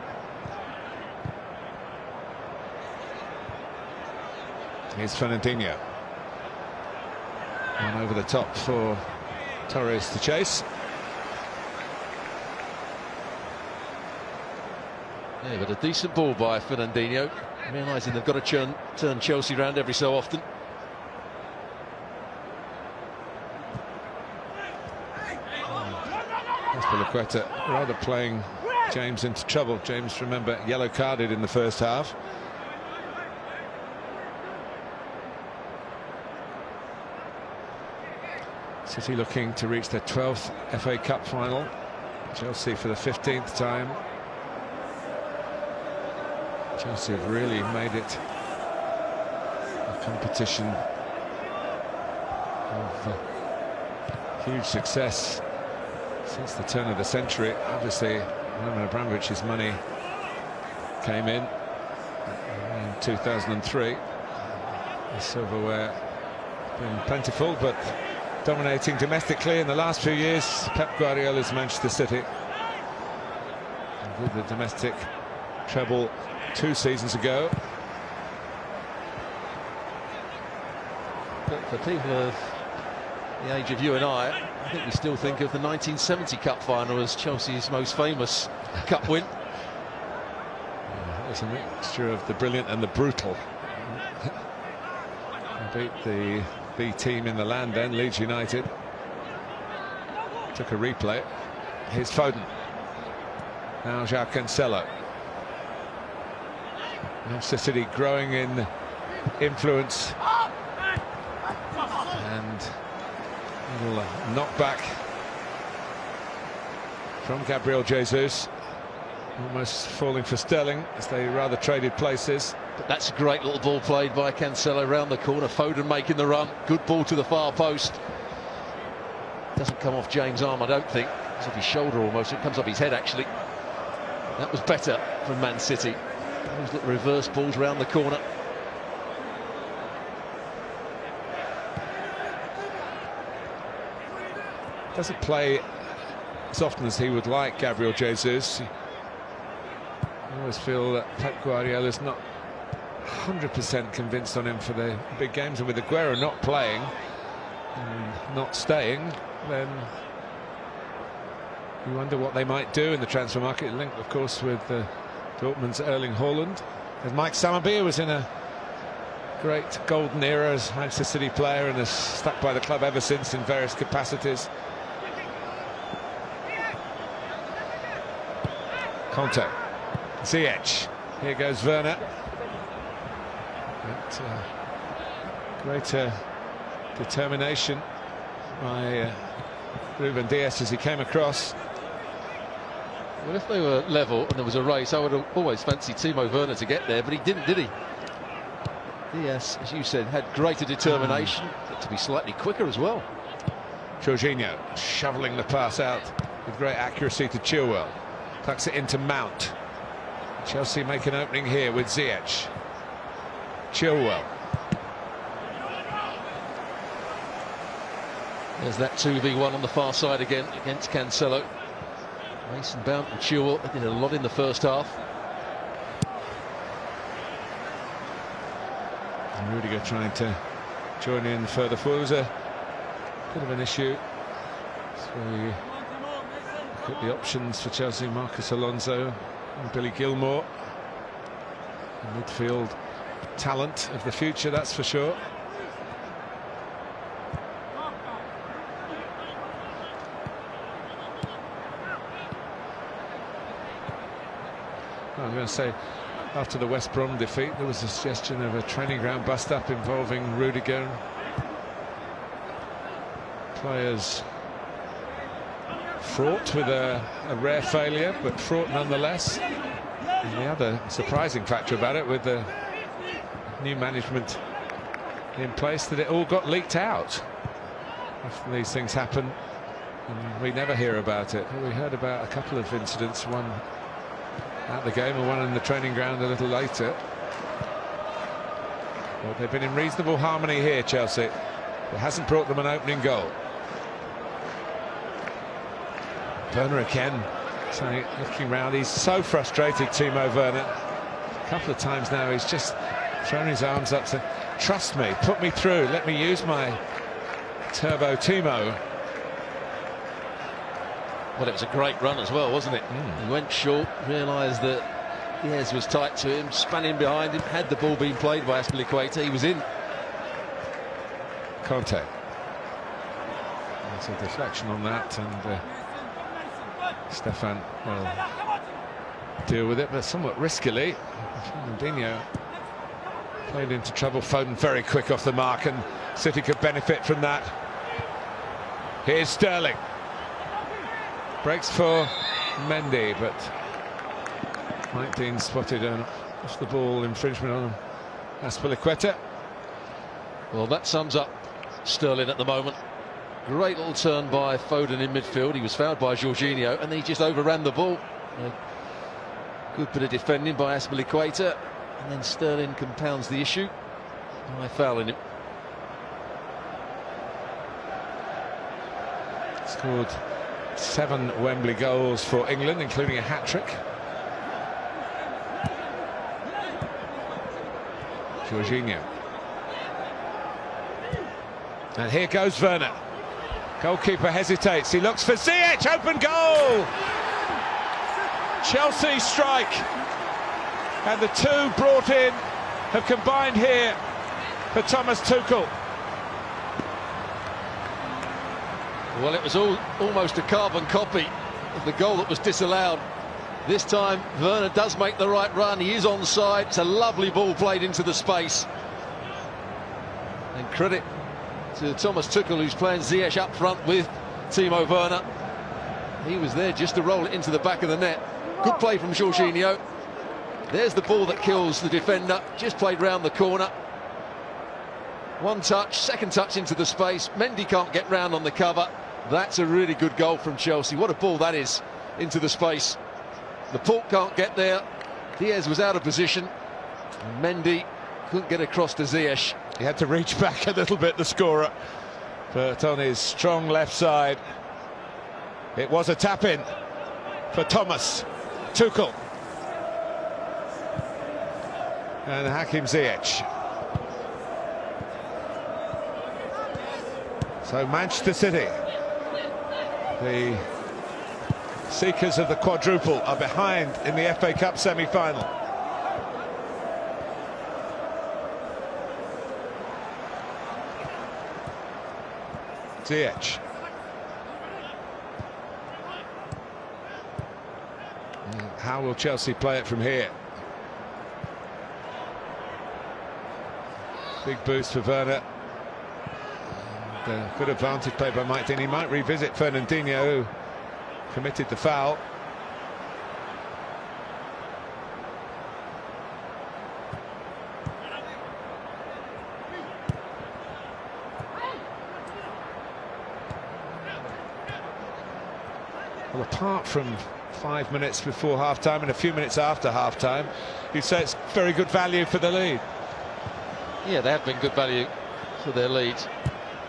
Here's Fernandinho. One over the top for Torres to chase. Yeah, but a decent ball by Fernandinho, realising they've got to turn Chelsea around every so often. Azpilicueta rather playing James into trouble. James, remember, yellow carded in the first half. City looking to reach their 12th FA Cup final. Chelsea for the 15th time. Chelsea have really made it a competition of huge success since the turn of the century. Obviously, Roman Abramovich's money came in 2003. The silverware been plentiful, but dominating domestically in the last few years, Pep Guardiola's Manchester City. And with the domestic treble 2 seasons ago. But for people of the age of you and I think we still think of the 1970 Cup final as Chelsea's most famous cup win. It's a mixture of the brilliant and the brutal. Beat the B team in the land then, Leeds United. Took a replay. Here's Foden. Now João Cancelo. Manchester City growing in influence. And a little knockback from Gabriel Jesus. Almost falling for Sterling as they rather traded places. But that's a great little ball played by Cancelo round the corner. Foden making the run. Good ball to the far post. Doesn't come off James' arm, I don't think. It's off his shoulder almost. It comes off his head, actually. That was better from Man City. Those little reverse balls round the corner. Doesn't play as often as he would like, Gabriel Jesus. I always feel that Pep Guardiola's not 100% convinced on him for the big games, and with Aguero not playing and not staying, then you wonder what they might do in the transfer market, linked of course with Dortmund's Erling Haaland. And Mike Summerby was in a great golden era as Manchester City player and has stuck by the club ever since in various capacities. Conte, Ziyech, here goes Werner. But, greater determination by Ruben Dias as he came across. Well, if they were level and there was a race, I would have always fancied Timo Werner to get there, but he didn't, did he? Dias, as you said, had greater determination, but to be slightly quicker as well. Jorginho shoveling the pass out. with great accuracy to Chilwell. Tucks it into Mount. Chelsea make an opening here with Ziyech. Chilwell. There's that 2v1 on the far side again against Cancelo. Mason Mount and Chilwell, they did a lot in the first half. And Rudiger trying to join in further forward. It was a bit of an issue. So you look at the options for Chelsea: Marcus Alonso and Billy Gilmour. The midfield talent of the future, that's for sure. I'm going to say, after the West Brom defeat, there was a suggestion of a training ground bust-up involving Rudiger. Players fraught with a rare failure, but fraught nonetheless. And the other surprising factor about it, with the new management in place, that it all got leaked out. Often these things happen and we never hear about it. We heard about a couple of incidents, one at the game and one in the training ground a little later. But they've been in reasonable harmony here, Chelsea. It hasn't brought them an opening goal. Werner again, saying, looking round, he's so frustrated, Timo Werner. A couple of times now he's just thrown his arms up to, trust me, put me through, let me use my turbo Timo. Well, it was a great run as well, wasn't it? He went short, realised that Diaz was tight to him, span in behind him. Had the ball been played by Azpilicueta, he was in. Conte. There's a deflection on that, and Stefan will deal with it, but somewhat riskily. Fernandinho played into trouble. Foden very quick off the mark, and City could benefit from that. Here's Sterling. Breaks for Mendy, but Mike Dean spotted an off the ball infringement on Azpilicueta. Well, that sums up Sterling at the moment. Great little turn by Foden in midfield. He was fouled by Jorginho, and he just overran the ball. A good bit of defending by Azpilicueta, and then Sterling compounds the issue by fouling him. Scored 7 Wembley goals for England, including a hat-trick. Jorginho. And here goes Werner. Goalkeeper hesitates. He looks for Ziyech. Open goal! Chelsea strike. And the two brought in have combined here for Thomas Tuchel. Well, it was almost a carbon copy of the goal that was disallowed. This time, Werner does make the right run. He is onside. It's a lovely ball played into the space. And credit to Thomas Tuchel, who's playing Ziyech up front with Timo Werner. He was there just to roll it into the back of the net. Good play from Jorginho. There's the ball that kills the defender. Just played round the corner. One touch, second touch into the space. Mendy can't get round on the cover. That's a really good goal from Chelsea. What a ball that is into the space. The Port can't get there. Diaz was out of position. And Mendy couldn't get across to Ziyech. He had to reach back a little bit, the scorer. But on his strong left side, it was a tap-in for Thomas Tuchel. And Hakim Ziyech. So Manchester City, the seekers of the quadruple, are behind in the FA Cup semi-final. Ziyech. How will Chelsea play it from here? Big boost for Werner. Good advantage played by Mike Dean. He might revisit Fernandinho, who committed the foul. Well, apart from 5 minutes before half-time and a few minutes after half-time, you'd say it's very good value for the lead. Yeah, they have been good value for their lead.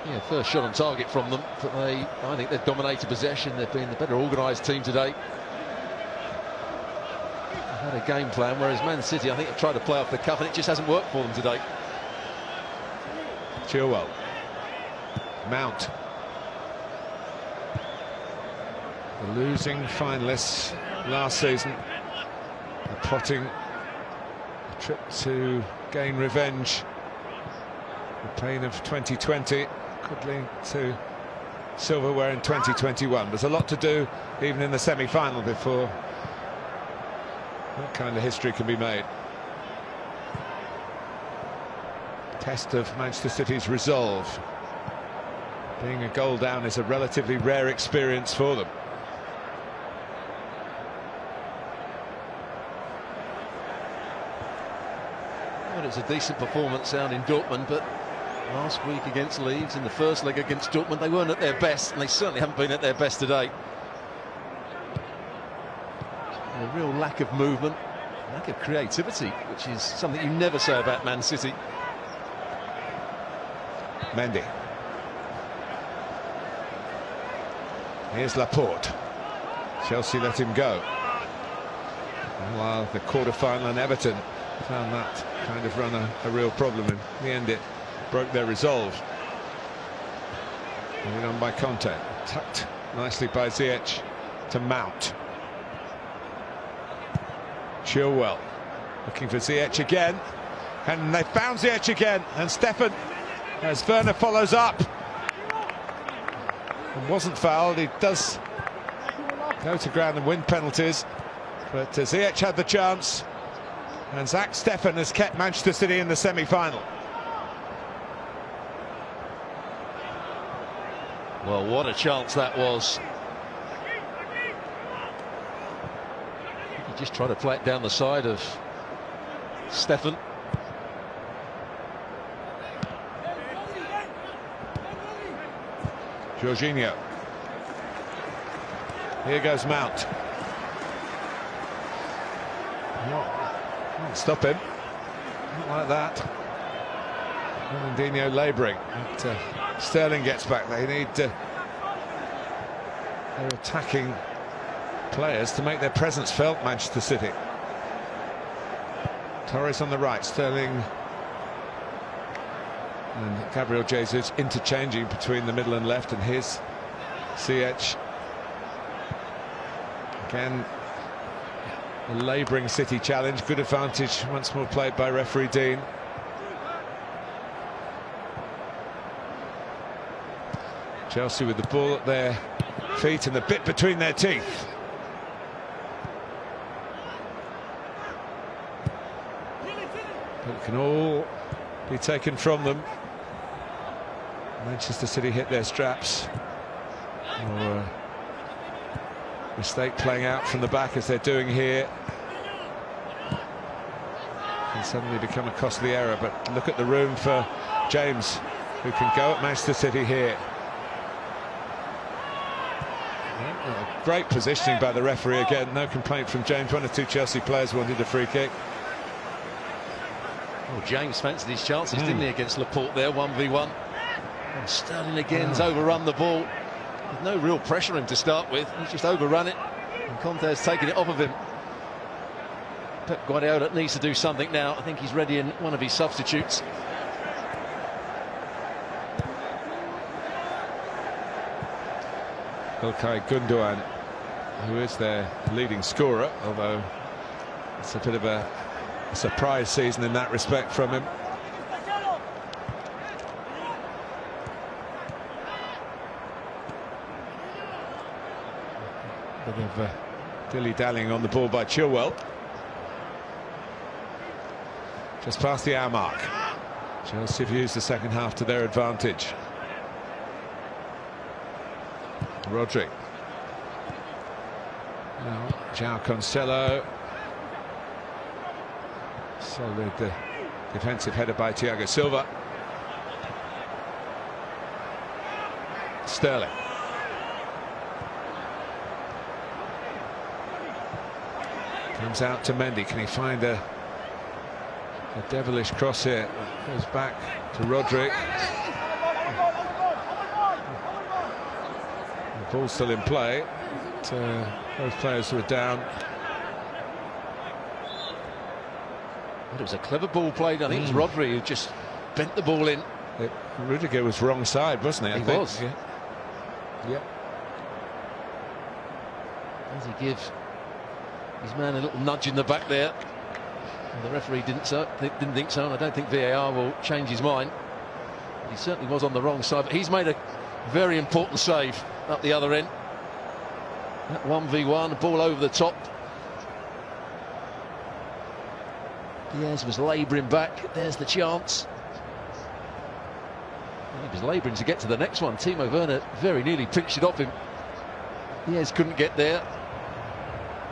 Yeah, first shot on target from them, but I think they've dominated possession. They've been the better organised team today. They've had a game plan, whereas Man City, I think, have tried to play off the cuff, and it just hasn't worked for them today. Chilwell. Mount. The losing finalists last season are plotting a trip to gain revenge. The pain of 2020 could lead to silverware in 2021. There's a lot to do even in the semi-final before that kind of history can be made. Test of Manchester City's resolve. Being a goal down is a relatively rare experience for them. Well, it's a decent performance out in Dortmund, but last week against Leeds, in the first leg against Dortmund, they weren't at their best, and they certainly haven't been at their best today. A real lack of movement, lack of creativity, which is something you never say about Man City. Mendy. Here's Laporte. Chelsea let him go. And while the quarter-final and Everton found that kind of run a real problem, in the end it broke their resolve. Put on by Conte, tucked nicely by Ziyech to Mount. Chilwell looking for Ziyech again, and they found Ziyech again, and Stefan, as Werner follows up, and wasn't fouled. He does go to ground and win penalties, but Ziyech had the chance, and Zach Stefan has kept Manchester City in the semi-final. Well, what a chance that was. He just tried to play it down the side of Stefan. Jorginho. Here goes Mount. Can't stop him. Not like that. Fernandinho labouring. But Sterling gets back. They need their attacking players to make their presence felt, Manchester City. Torres on the right, Sterling and Gabriel Jesus interchanging between the middle and left, and here's Ziyech. Again, a labouring City challenge. Good advantage once more played by referee Dean. Chelsea with the ball at their feet and the bit between their teeth. But it can all be taken from them. Manchester City hit their straps. Or mistake playing out from the back as they're doing here. Can suddenly become a costly error, but look at the room for James, who can go at Manchester City here. Great positioning by the referee again. No complaint from James. One or two Chelsea players wanted a free kick. Well, James fancied his chances, didn't he, against Laporte there, 1v1. And Sterling again's overrun the ball. With no real pressure on him to start with. He's just overrun it, and Conte's taken it off of him. Pep Guardiola needs to do something now. I think he's ready in one of his substitutes. Ilkay Gundogan, who is their leading scorer, although it's a bit of a surprise season in that respect from him. Bit of dilly-dallying on the ball by Chilwell. Just past the hour mark. Chelsea have used the second half to their advantage. Rodri. Now, João Cancelo. Solid defensive header by Thiago Silva. Sterling. Comes out to Mendy. Can he find a devilish cross here? Goes back to Rodri. The ball's still in play. But, both players were down. It was a clever ball played. I think it was Rodri who just bent the ball in. Rudiger was wrong side, wasn't he? He was. Yeah. Does he give his man a little nudge in the back there? Well, the referee didn't think so, and I don't think VAR will change his mind. He certainly was on the wrong side, but he's made a very important save up the other end. That 1v1, ball over the top. Diaz was labouring back. There's the chance. He was labouring to get to the next one. Timo Werner very nearly pinched it off him. Diaz couldn't get there.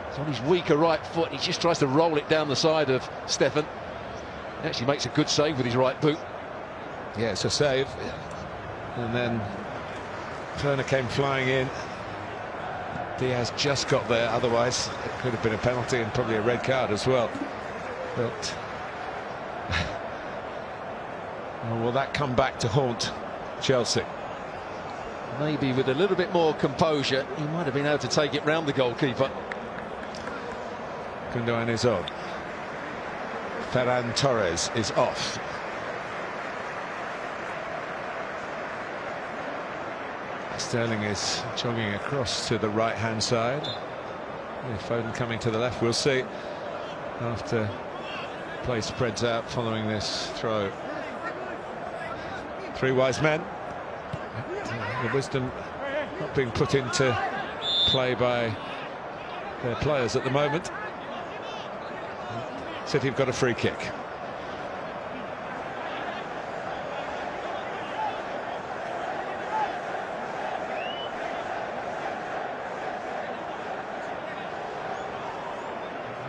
It's on his weaker right foot. He just tries to roll it down the side of Stefan. He actually makes a good save with his right boot. Yeah, it's a save. And then Werner came flying in. Diaz just got there. Otherwise, it could have been a penalty and probably a red card as well. But will that come back to haunt Chelsea? Maybe with a little bit more composure, he might have been able to take it round the goalkeeper. Gundogan is on. Ferran Torres is off. Sterling is jogging across to the right-hand side. Foden coming to the left. We'll see after play spreads out following this throw. Three wise men. The wisdom not being put into play by their players at the moment. City have got a free kick.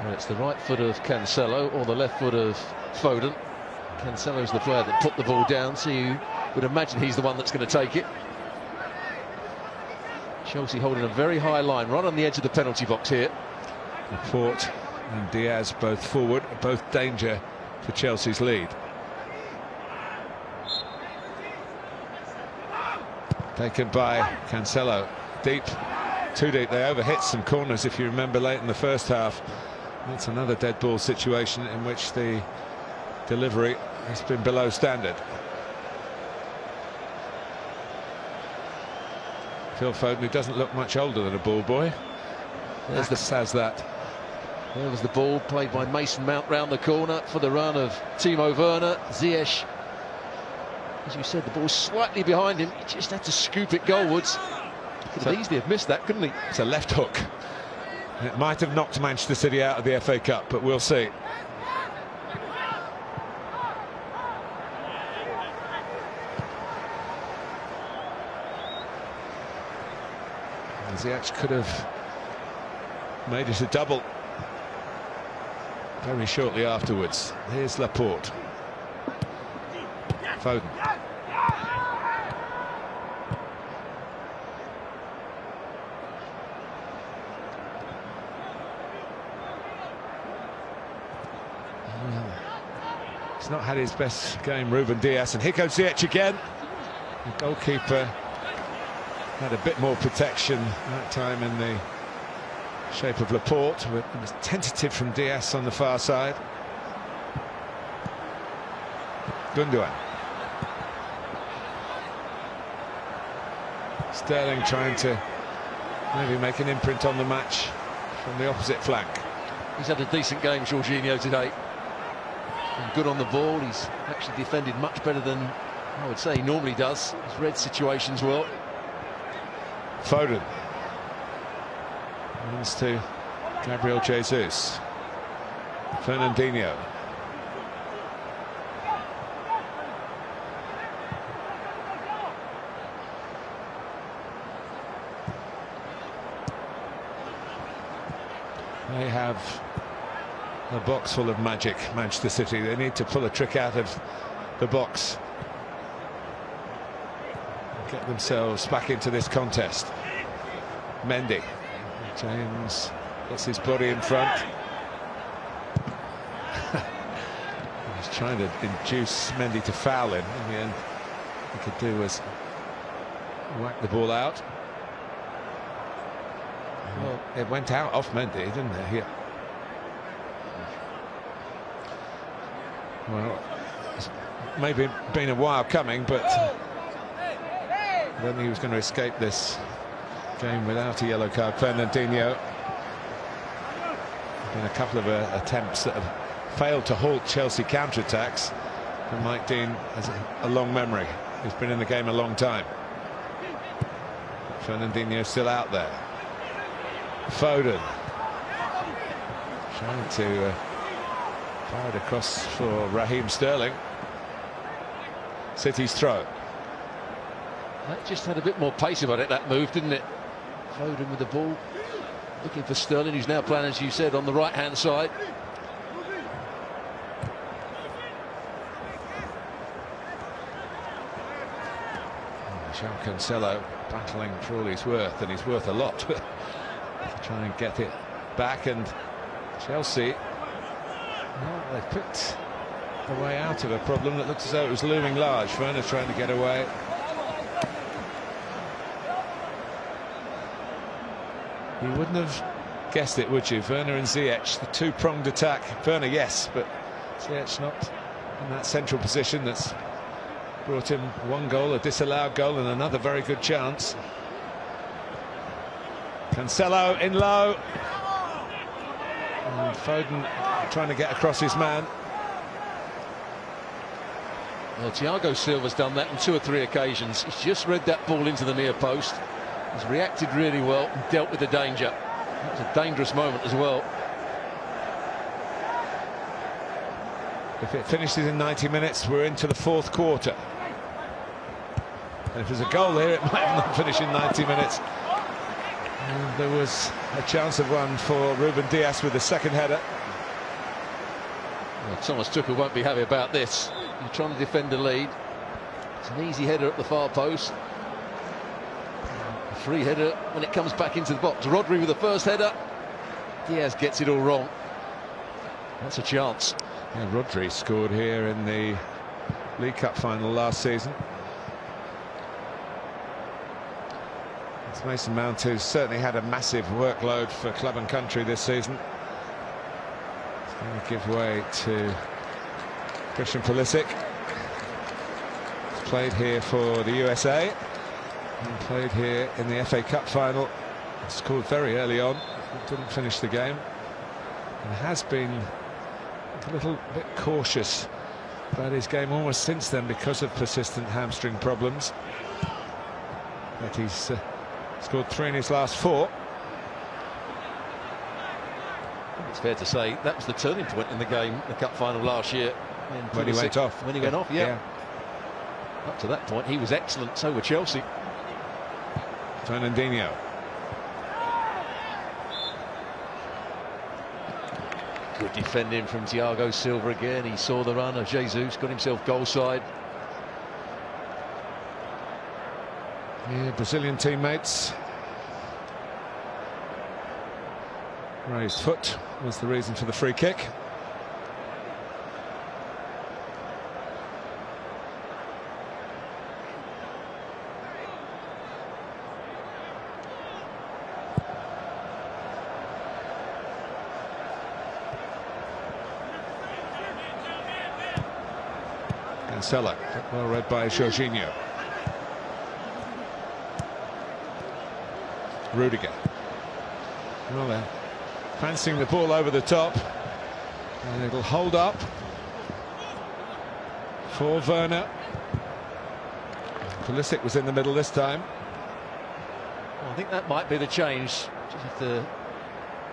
Well, it's the right foot of Cancelo or the left foot of Foden. Cancelo's the player that put the ball down, so you would imagine he's the one that's going to take it. Chelsea holding a very high line right on the edge of the penalty box here. Laporte and Diaz both forward, both danger for Chelsea's lead. Taken by Cancelo. Deep, too deep. They overhit some corners, if you remember, late in the first half. That's another dead ball situation in which the delivery has been below standard. Phil Foden, who doesn't look much older than a ball boy, has that. There was the ball played by Mason Mount round the corner for the run of Timo Werner. Ziyech, as you said, the ball slightly behind him. He just had to scoop it goalwards. Could have easily have missed that, couldn't he? It's a left hook. It might have knocked Manchester City out of the FA Cup, but we'll see. Ziyech could have made it a double very shortly afterwards. Here's Laporte. Foden. He's not had his best game, Ruben Diaz, and here goes Ziyech again. The goalkeeper had a bit more protection that time in the shape of Laporte, but it was tentative from Diaz on the far side. Gundogan. Sterling trying to maybe make an imprint on the match from the opposite flank. He's had a decent game, Jorginho, today. And good on the ball. He's actually defended much better than I would say he normally does. He's read situations well. Foden. Runs to Gabriel Jesus. Fernandinho. They have a box full of magic, Manchester City. They need to pull a trick out of the box. Get themselves back into this contest. Mendy. James gets his body in front. trying to induce Mendy to foul him. In the end, he could do was whack the ball out. Well, it went out off Mendy, didn't it? Here. Well, it's maybe been a while coming, but I don't think he was going to escape this game without a yellow card. Fernandinho. Been a couple of attempts that have failed to halt Chelsea counter-attacks, and Mike Dean has a long memory. He's been in the game a long time. Fernandinho still out there. Foden trying to fire it across for Raheem Sterling. City's throw. That just had a bit more pace about it, that move, didn't it? Foden with the ball, looking for Sterling, who's now playing, as you said, on the right-hand side. João Cancelo battling for all he's worth, and he's worth a lot. To try and get it back, and Chelsea, well, they've picked a way out of a problem that looked as though it was looming large. Werner trying to get away. You wouldn't have guessed it, would you? Werner and Ziyech, the two-pronged attack. Werner, yes, but Ziyech not in that central position that's brought him one goal, a disallowed goal, and another very good chance. Cancelo in low. And Foden trying to get across his man. Well, Thiago Silva's done that on 2 or 3 occasions. He's just read that ball into the near post. He's reacted really well and dealt with the danger. That was a dangerous moment as well. If it finishes in 90 minutes, we're into the 4th quarter. And if there's a goal here, it might not finish in 90 minutes. And there was a chance of one for Ruben Dias with the second header. Well, Thomas Tuchel won't be happy about this. You're trying to defend a lead. It's an easy header at the far post. A free header when it comes back into the box. Rodri with the first header. Diaz gets it all wrong. That's a chance. Yeah, Rodri scored here in the League Cup final last season. It's Mason Mount, who's certainly had a massive workload for club and country this season. He's going to give way to Christian Pulisic. He's played here for the USA and played here in the FA Cup final. Scored very early on, didn't finish the game, and has been a little bit cautious about his game almost since then because of persistent hamstring problems. But he's scored 3 in his last 4. It's fair to say that was the turning point in the game, the cup final last year. When he went off. When he went off, yeah. Up to that point, he was excellent. So were Chelsea. Fernandinho. Good defending from Thiago Silva again. He saw the run of Jesus, got himself goal side. Yeah, Brazilian teammates. Raised foot was the reason for the free kick. Cancelo, well read by Jorginho. Rudiger. Well, they're fancying the ball over the top, and it'll hold up for Werner. Pulisic was in the middle this time. Well, I think that might be the change. Just have to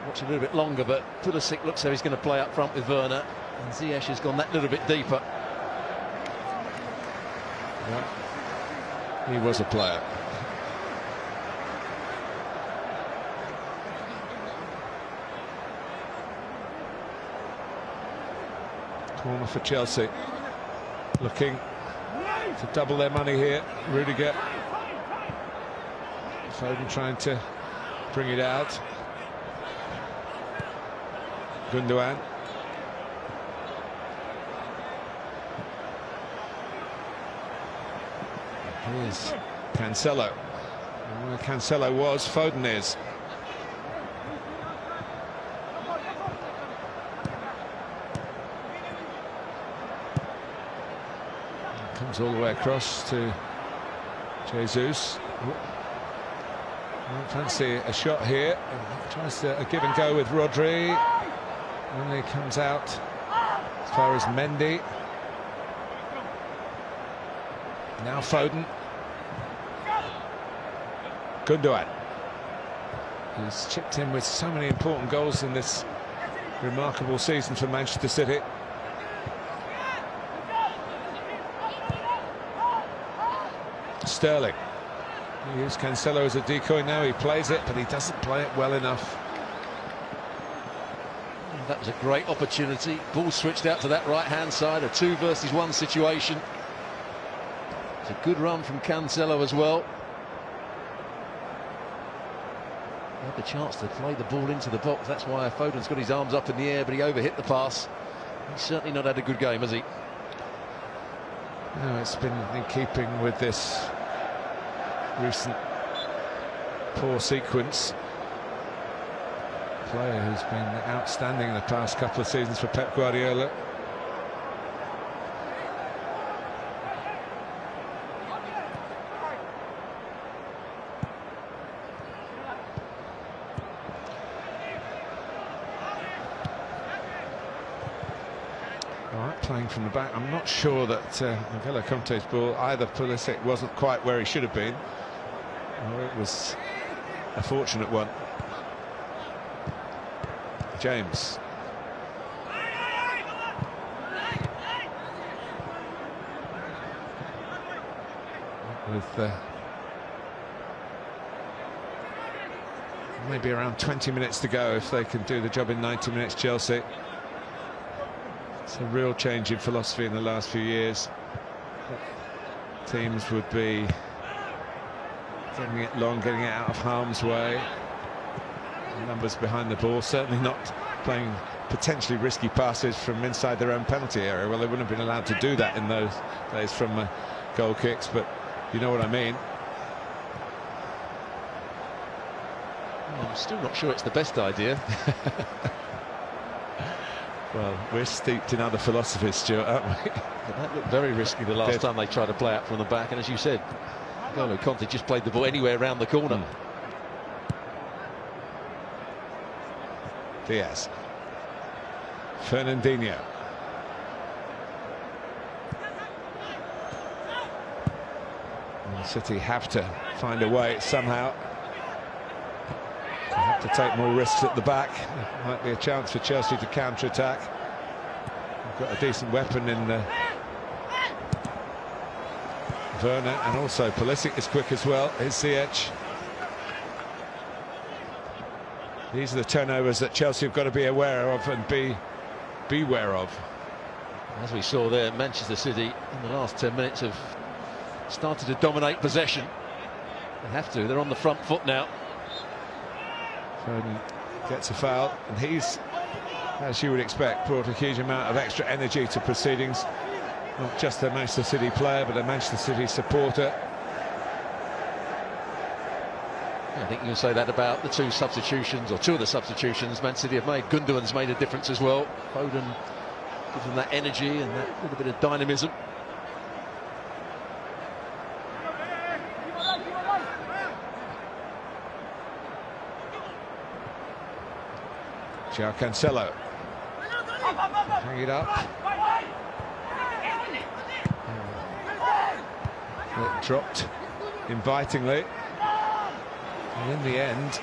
watch a little bit longer, but Pulisic looks like he's going to play up front with Werner, and Ziyech has gone that little bit deeper. Yeah, he was a player. Corner for Chelsea, looking to double their money here. Rudiger. Foden trying to bring it out. Gundogan. Here's Cancelo. And where Cancelo was, Foden is. Comes all the way across to Jesus. I fancy a shot here. Tries a give and go with Rodri. Only comes out as far as Mendy. Now Foden. Gundogan. He's chipped in with so many important goals in this remarkable season for Manchester City. Sterling. He used Cancelo as a decoy now. He plays it, but he doesn't play it well enough. That was a great opportunity. Ball switched out to that right-hand side, a 2 versus 1 situation. It's a good run from Cancelo as well. He had the chance to play the ball into the box. That's why Foden's got his arms up in the air, but he overhit the pass. He's certainly not had a good game, has he? No, it's been in keeping with this recent poor sequence. Player who's been outstanding in the past couple of seasons for Pep Guardiola. Right, playing from the back. I'm not sure that N'Golo Kanté's ball, either Pulisic wasn't quite where he should have been, or it was a fortunate one. James. With maybe around 20 minutes to go, if they can do the job in 90 minutes, Chelsea. It's a real change in philosophy in the last few years. Teams would be getting it long, getting it out of harm's way. Numbers behind the ball, certainly not playing potentially risky passes from inside their own penalty area. Well, they wouldn't have been allowed to do that in those days from goal kicks, but you know what I mean. I'm still not sure it's the best idea. Well, we're steeped in other philosophies, Stuart, aren't we? But that looked very risky the last time they tried to play out from the back, and as you said, N'Golo Kanté just played the ball anywhere around the corner. Diaz. Fernandinho. And City have to find a way somehow. They have to take more risks at the back. There might be a chance for Chelsea to counter-attack. They've got a decent weapon in Werner, and also Pulisic is quick as well. Here's Ziyech. These are the turnovers that Chelsea have got to be aware of and beware of. As we saw there, Manchester City in the last 10 minutes have started to dominate possession. They have to. They're on the front foot now. Foden gets a foul, and he's, as you would expect, brought a huge amount of extra energy to proceedings. Not just a Manchester City player, but a Manchester City supporter. I think you can say that about the two substitutions, or two of the substitutions Man City have made. Gundogan's made a difference as well. Foden gives them that energy and that little bit of dynamism. João Cancelo. Hang it up. It dropped invitingly. And in the end,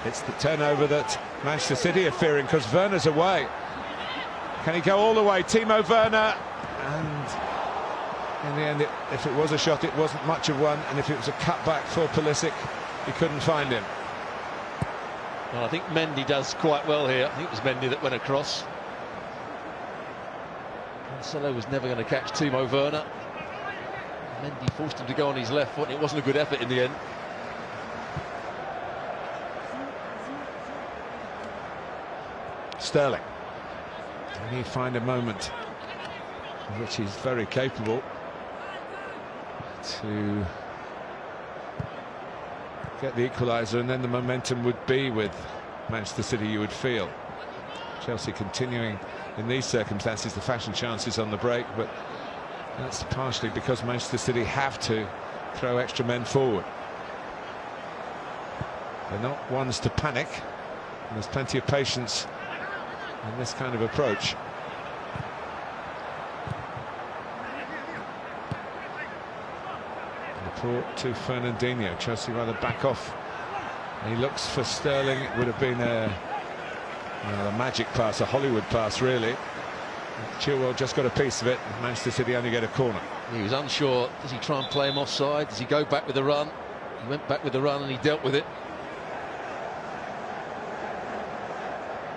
it's the turnover that Manchester City are fearing, because Werner's away. Can he go all the way? Timo Werner. And in the end, if it was a shot, it wasn't much of one. And if it was a cutback for Pulisic, he couldn't find him. Well, I think Mendy does quite well here. I think it was Mendy that went across. Cancelo was never going to catch Timo Werner. Mendy forced him to go on his left foot, and it wasn't a good effort in the end. Sterling. Can he find a moment, of which he's very capable? to get the equaliser, and then the momentum would be with Manchester City, you would feel. Chelsea continuing in these circumstances, the fashion chances on the break, but that's partially because Manchester City have to throw extra men forward. They're not ones to panic, and there's plenty of patience in this kind of approach. Laporte to Fernandinho. Chelsea rather back off. He looks for Sterling. It would have been a magic pass, a Hollywood pass, really. Chilwell just got a piece of it. Manchester City only get a corner. He was unsure. Does he try and play him offside? Does he go back with the run? He went back with the run and he dealt with it.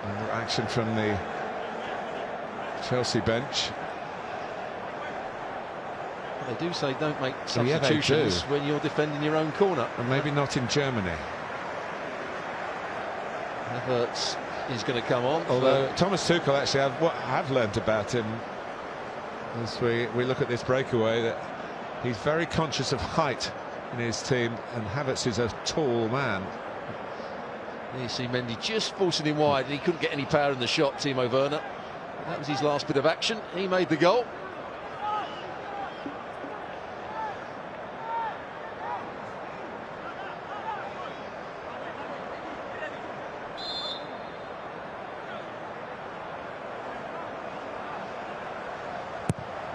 And action from the Chelsea bench. They do say don't make substitutions when you're defending your own corner. And maybe not in Germany. Havertz is going to come on. Although Thomas Tuchel, actually, I've learnt about him as we look at this breakaway, that he's very conscious of height in his team, and Havertz is a tall man. There you see Mendy just forcing him wide, and he couldn't get any power in the shot, Timo Werner. That was his last bit of action. He made the goal.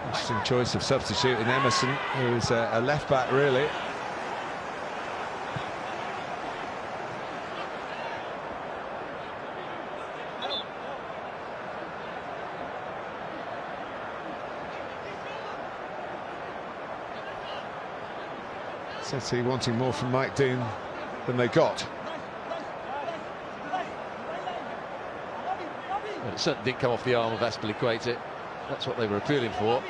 Interesting choice of substituting Emerson, who's a left back, really. City wanting more from Mike Dean than they got. Well, it certainly didn't come off the arm of Azpilicueta. That's what they were appealing for.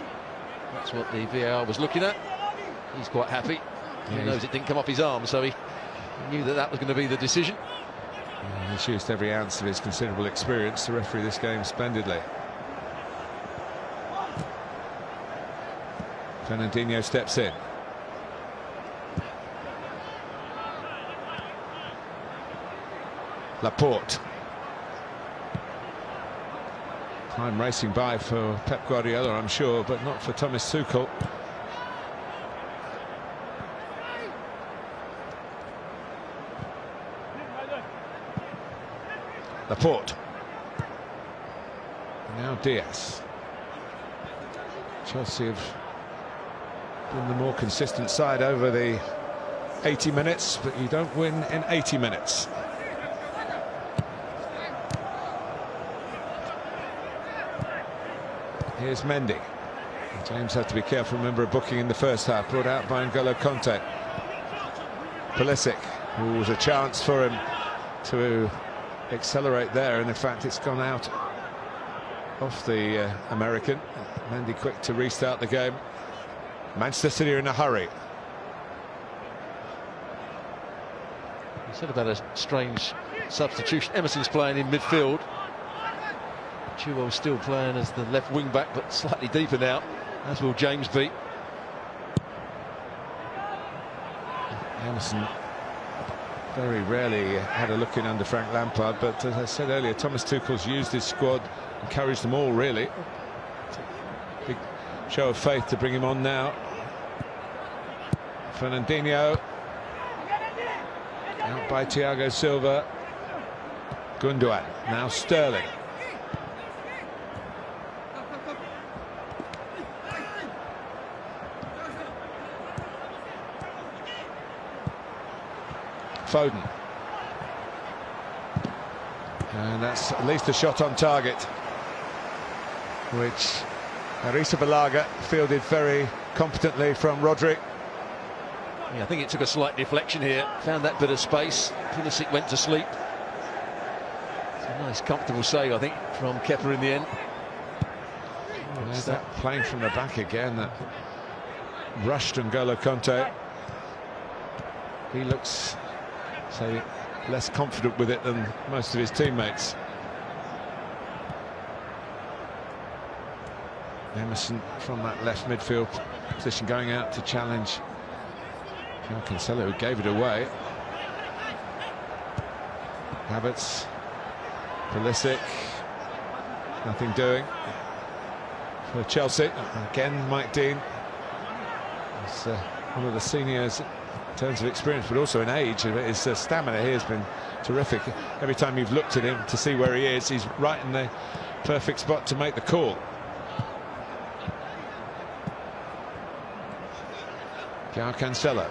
That's what the VAR was looking at. He's quite happy. He knows it didn't come off his arm, so he knew that was going to be the decision. Yeah, he's used every ounce of his considerable experience to referee this game splendidly. Fernandinho steps in. Laporte. Time racing by for Pep Guardiola, I'm sure, but not for Thomas Tuchel. Laporte. Now Diaz. Chelsea have been the more consistent side over the 80 minutes, but you don't win in 80 minutes. Here's Mendy. James had to be careful, remember a booking in the first half, brought out by N'Golo Kanté. Pulisic, who was a chance for him to accelerate there, and in fact it's gone out off the American. Mendy quick to restart the game. Manchester City are in a hurry. You said about a strange substitution. Emerson's playing in midfield. Chilwell's still playing as the left wing back, but slightly deeper now, as will James be. Emerson very rarely had a look in under Frank Lampard, but as I said earlier, Thomas Tuchel's used his squad, encouraged them all, really. Big show of faith to bring him on now. Fernandinho. Out by Thiago Silva. Gundogan. Now Sterling. Foden. And that's at least a shot on target, which Arrizabalaga fielded very competently from Rodri. Yeah, I think it took a slight deflection here. Found that bit of space. Pulisic went to sleep. It's a nice, comfortable save, I think, from Kepa in the end. There's that playing from the back again that rushed N'Golo Kanté. He looks, say, less confident with it than most of his teammates. Emerson from that left midfield position going out to challenge Cancelo, who gave it away. Havertz, Pulisic, nothing doing for Chelsea. Again, Mike Dean is one of the seniors in terms of experience, but also in age. His stamina here has been terrific. Every time you've looked at him to see where he is, he's right in the perfect spot to make the call. Cancelo.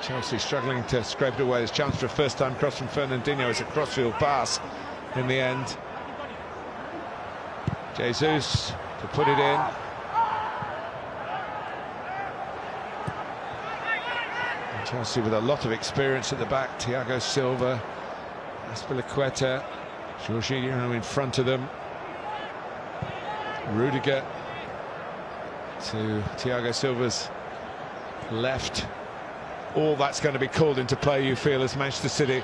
Chelsea struggling to scrape it away. There's a chance for a first-time cross from Fernandinho. It's a crossfield pass in the end. Jesus to put it in. And Chelsea with a lot of experience at the back. Thiago Silva, Azpilicueta, Jorginho in front of them. Rudiger to Thiago Silva's left. All that's going to be called into play, you feel, as Manchester City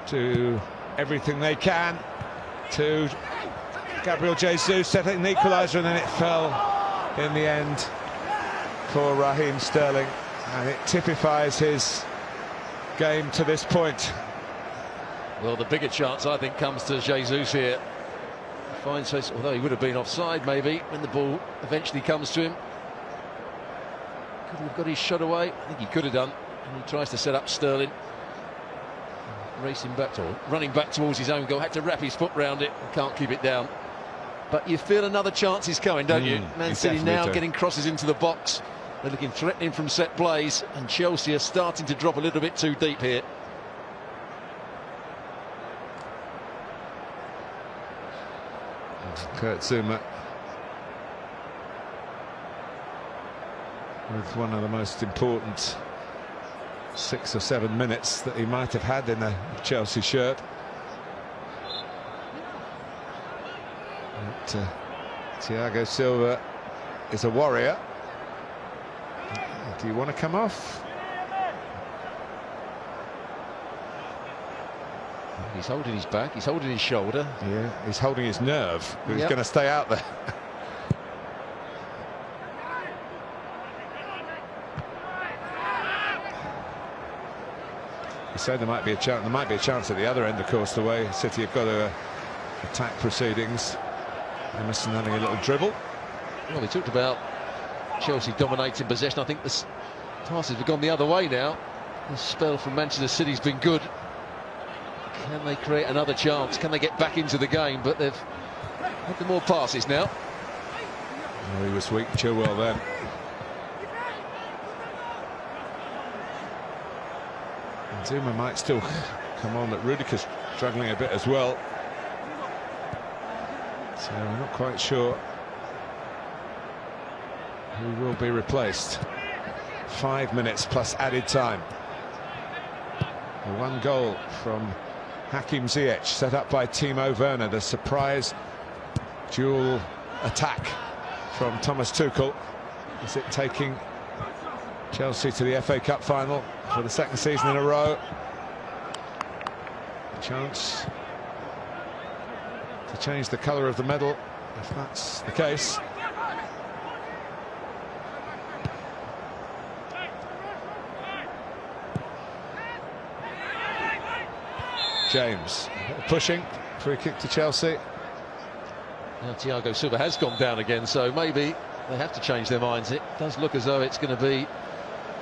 do everything they can to Gabriel Jesus setting the equaliser, and then it fell in the end for Raheem Sterling, and it typifies his game to this point. Well, the bigger chance, I think, comes to Jesus here. Finds space, although he would have been offside maybe when the ball eventually comes to him. Could he have got his shot away? I think he could have done. And he tries to set up Sterling, racing back or running back towards his own goal. Had to wrap his foot round it and can't keep it down. But you feel another chance is coming, don't you? Man City now getting crosses into the box. They're looking threatening from set plays, and Chelsea are starting to drop a little bit too deep here. Kurt Zouma with one of the most important 6 or 7 minutes that he might have had in a Chelsea shirt. But, Thiago Silva is a warrior. Do you want to come off? He's holding his back, he's holding his shoulder. Yeah, he's holding his nerve. He's going to stay out there. So there might be a chance. There might be a chance at the other end, of course, the way City have got to attack proceedings. Emerson having a little dribble. Well, we talked about Chelsea dominating possession. I think the passes have gone the other way now. The spell from Manchester City's been good. Can they create another chance? Can they get back into the game? But they've had the more passes now. Oh, he was weak, Chilwell then. And Zouma might still come on, but Rudiger's struggling a bit as well. So we're not quite sure who will be replaced. 5 minutes plus added time. One goal from Hakim Ziyech, set up by Timo Werner. The surprise dual attack from Thomas Tuchel. Is it taking Chelsea to the FA Cup final for the second season in a row? A chance to change the colour of the medal, if that's the case. James pushing, free kick to Chelsea. Now Thiago Silva has gone down again, so maybe they have to change their minds. It does look as though it's going to be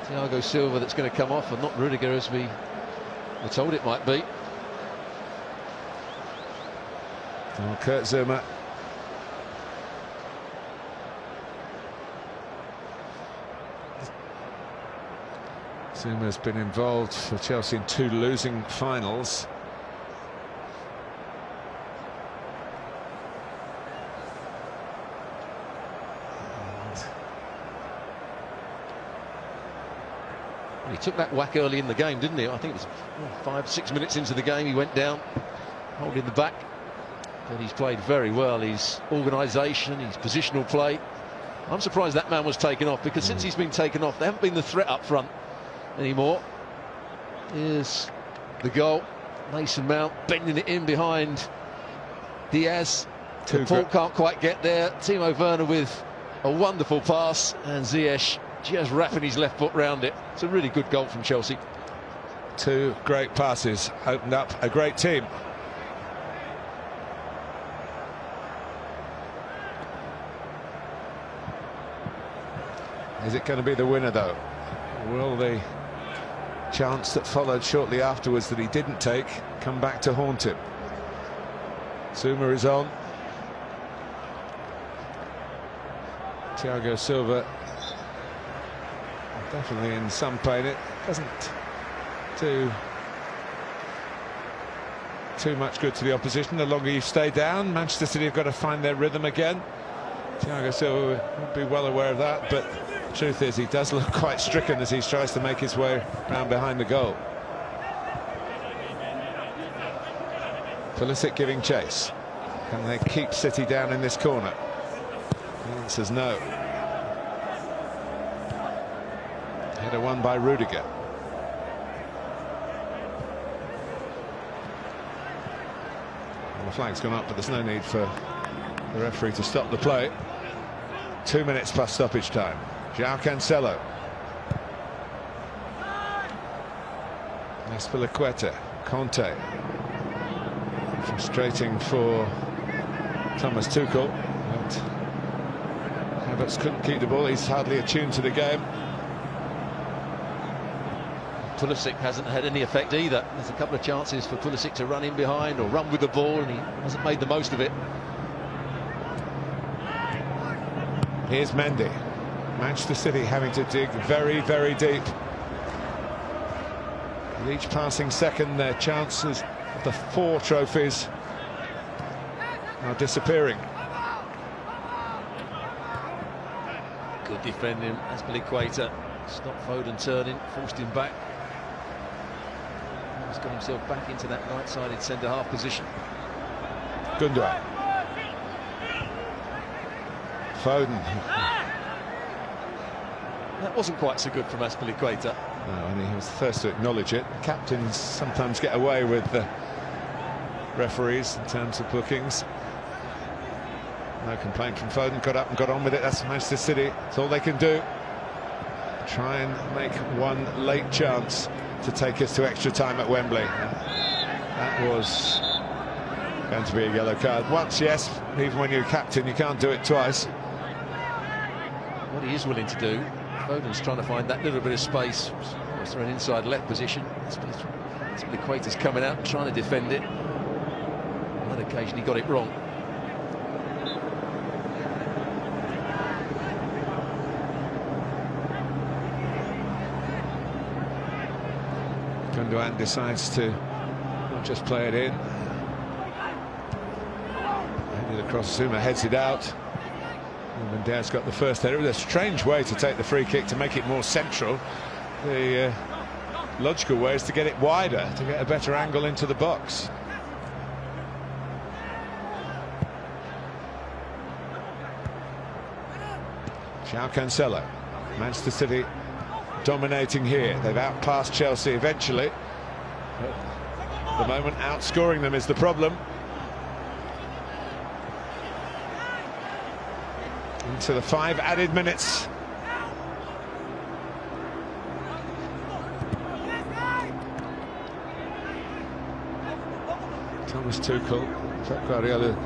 Thiago Silva that's going to come off and not Rudiger, as we were told it might be. Oh, Kurt Zouma. Zouma's been involved for Chelsea in 2 losing finals. He took that whack early in the game, didn't he? I think it was 5-6 minutes into the game he went down, holding the back. But he's played very well. His organisation, his positional play. I'm surprised that man was taken off, because since he's been taken off, they haven't been the threat up front anymore. Here's the goal. Mason Mount bending it in behind Diaz. Paul can't quite get there. Timo Werner with a wonderful pass, and Ziyech just wrapping his left foot round it. It's a really good goal from Chelsea. Two great passes opened up a great team. Is it going to be the winner though? Will the chance that followed shortly afterwards that he didn't take come back to haunt him? Zuma is on. Thiago Silva definitely in some pain. It doesn't do too much good to the opposition. The longer you stay down, Manchester City have got to find their rhythm again. Thiago Silva would be well aware of that, but the truth is he does look quite stricken as he tries to make his way round behind the goal. Pulisic giving chase. Can they keep City down in this corner? The answer's no. Header won by Rudiger. The flag's gone up, but there's no need for the referee to stop the play. 2 minutes plus stoppage time. João Cancelo. Azpilicueta. Conte. Frustrating for Thomas Tuchel. But Havertz couldn't keep the ball. He's hardly attuned to the game. Pulisic hasn't had any effect either. There's a couple of chances for Pulisic to run in behind or run with the ball, and he hasn't made the most of it. Here's Mendy. Manchester City having to dig very, very deep. With each passing second, their chances of the 4 trophies are disappearing. Good defending, Azpilicueta. Stopped Foden turning, forced him back. He's got himself back into that right-sided centre-half position. Gundogan. Foden. That wasn't quite so good from Azpilicueta. No, and he was the first to acknowledge it. Captains sometimes get away with the referees in terms of bookings. No complaint from Foden. Got up and got on with it. That's Manchester City. That's all they can do. Try and make one late chance to take us to extra time at Wembley. That was going to be a yellow card. Once, yes, even when you're captain, you can't do it twice. What he is willing to do, Foden's trying to find that little bit of space. Was there an inside left position? Azpilicueta's coming out and trying to defend it. On that occasion, he got it wrong. Gundogan decides to not just play it in. Headed across, Zuma heads it out. Ruben Dias got the first header. It was a strange way to take the free kick to make it more central. The logical way is to get it wider, to get a better angle into the box. João Cancelo. Manchester City dominating here. They've outpassed Chelsea eventually. But at the moment, outscoring them is the problem. Into the 5 added minutes. Thomas Tuchel. Pep Guardiola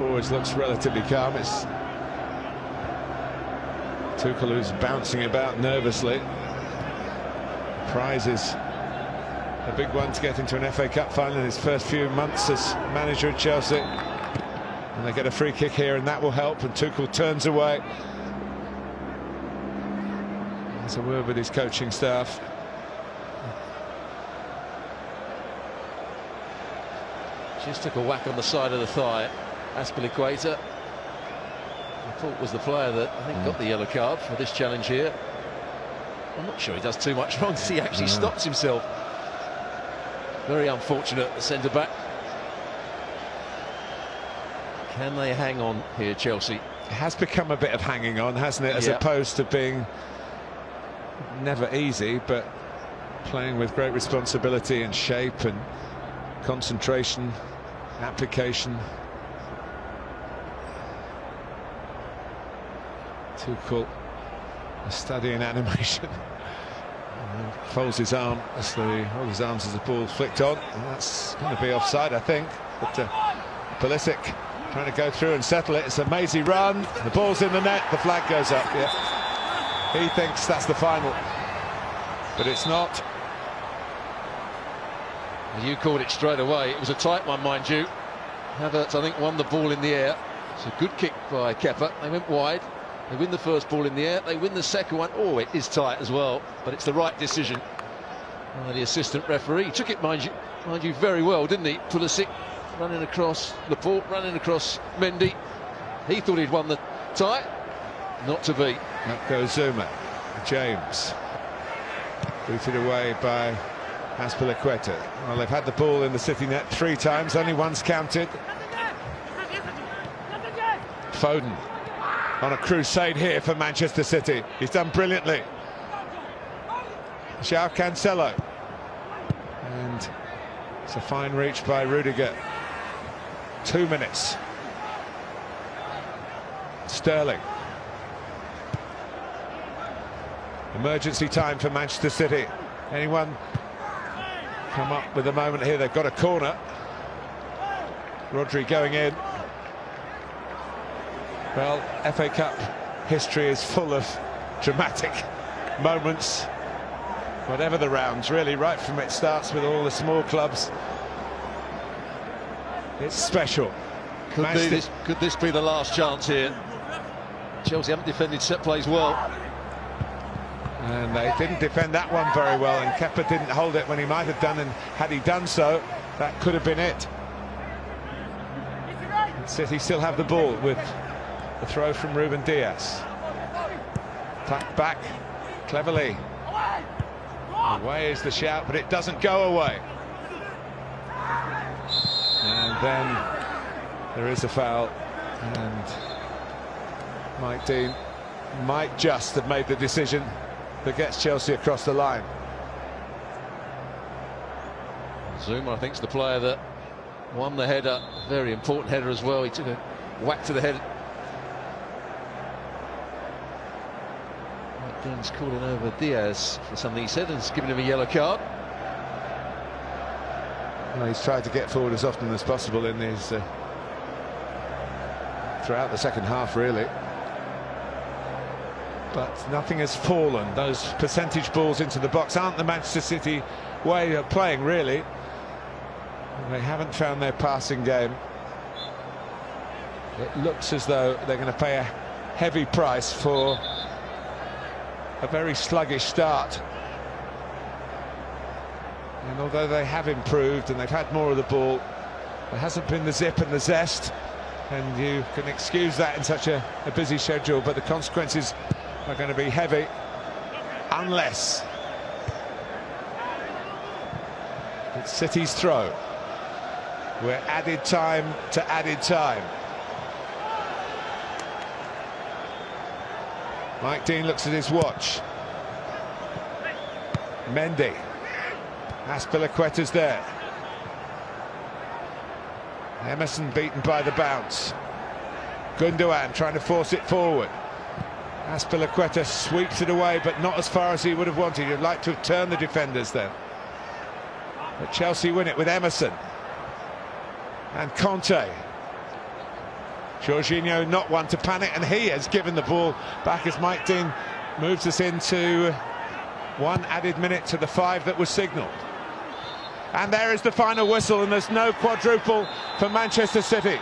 always looks relatively calm. It's Tuchel who's bouncing about nervously. Prize is a big one to get into an FA Cup final in his first few months as manager at Chelsea. And they get a free kick here, and that will help. And Tuchel turns away. There's a word with his coaching staff. Just took a whack on the side of the thigh. Azpilicueta, I thought was the player that I think got the yellow card for this challenge here. I'm not sure he does too much wrong. He actually stops himself. Very unfortunate, the centre-back. Can they hang on here, Chelsea? It has become a bit of hanging on, hasn't it, as opposed to being never easy, but playing with great responsibility and shape and concentration, application. Tuchel a study in animation. Folds his arm as all his arms as the ball flicked on, and that's going to be offside, I think. But Pulisic trying to go through and settle it. It's a mazy run. The ball's in the net. The flag goes up. Yeah, he thinks that's the final, but it's not. You called it straight away. It was a tight one, mind you. Havertz, I think, won the ball in the air. It's a good kick by Kepa. They went wide. They win the first ball in the air. They win the second one. Oh, it is tight as well, but it's the right decision. The assistant referee took it, mind you, very well, didn't he? Pulisic running across Laporte, running across Mendy. He thought he'd won the tie. Not to be. Up goes Zuma. James. Booted away by Azpilicueta. Well, they've had the ball in the City net 3 times, only once counted. Foden on a crusade here for Manchester City. He's done brilliantly. João Cancelo. And it's a fine reach by Rudiger. 2 minutes. Sterling. Emergency time for Manchester City. Anyone come up with a moment here? They've got a corner. Rodri going in. Well, FA Cup history is full of dramatic moments, whatever the rounds, really, right from it starts with all the small clubs. It's special. Could this be the last chance here? Chelsea haven't defended set plays well. And they didn't defend that one very well, and Kepa didn't hold it when he might have done, and had he done so, that could have been it. City still have the ball with the throw from Ruben Dias. Tucked back cleverly. Away is the shout, but it doesn't go away. And then there is a foul, and Mike Dean might just have made the decision that gets Chelsea across the line. Zuma, I think, is the player that won the header. Very important header as well. He took a whack to the head. Mike Dean's calling over Diaz for something he said and has given him a yellow card. Well, he's tried to get forward as often as possible in his throughout the second half, really. But nothing has fallen. Those percentage balls into the box aren't the Manchester City way of playing, really. They haven't found their passing game. It looks as though they're going to pay a heavy price for a very sluggish start. And although they have improved and they've had more of the ball, there hasn't been the zip and the zest, and you can excuse that in such a busy schedule, but the consequences are going to be heavy unless it's City's throw. We're added time to added time. Mike Dean looks at his watch. Mendy. Azpilicueta's there. Emerson beaten by the bounce. Gundogan trying to force it forward. Azpilicueta sweeps it away, but not as far as he would have wanted. He'd like to have turned the defenders then. But Chelsea win it with Emerson. And Conte. Jorginho not one to panic, and he has given the ball back as Mike Dean moves us into 1 added minute to the 5 that was signalled. And there is the final whistle, and there's no quadruple for Manchester City.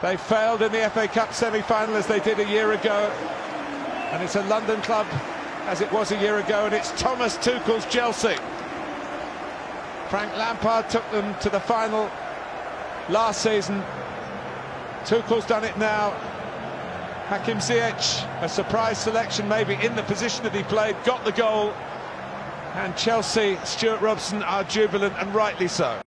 They failed in the FA Cup semi-final as they did a year ago. And it's a London club as it was a year ago, and it's Thomas Tuchel's Chelsea. Frank Lampard took them to the final last season. Tuchel's done it now. Hakim Ziyech, a surprise selection maybe in the position that he played, got the goal. And Chelsea, Stuart Robson, are jubilant, and rightly so.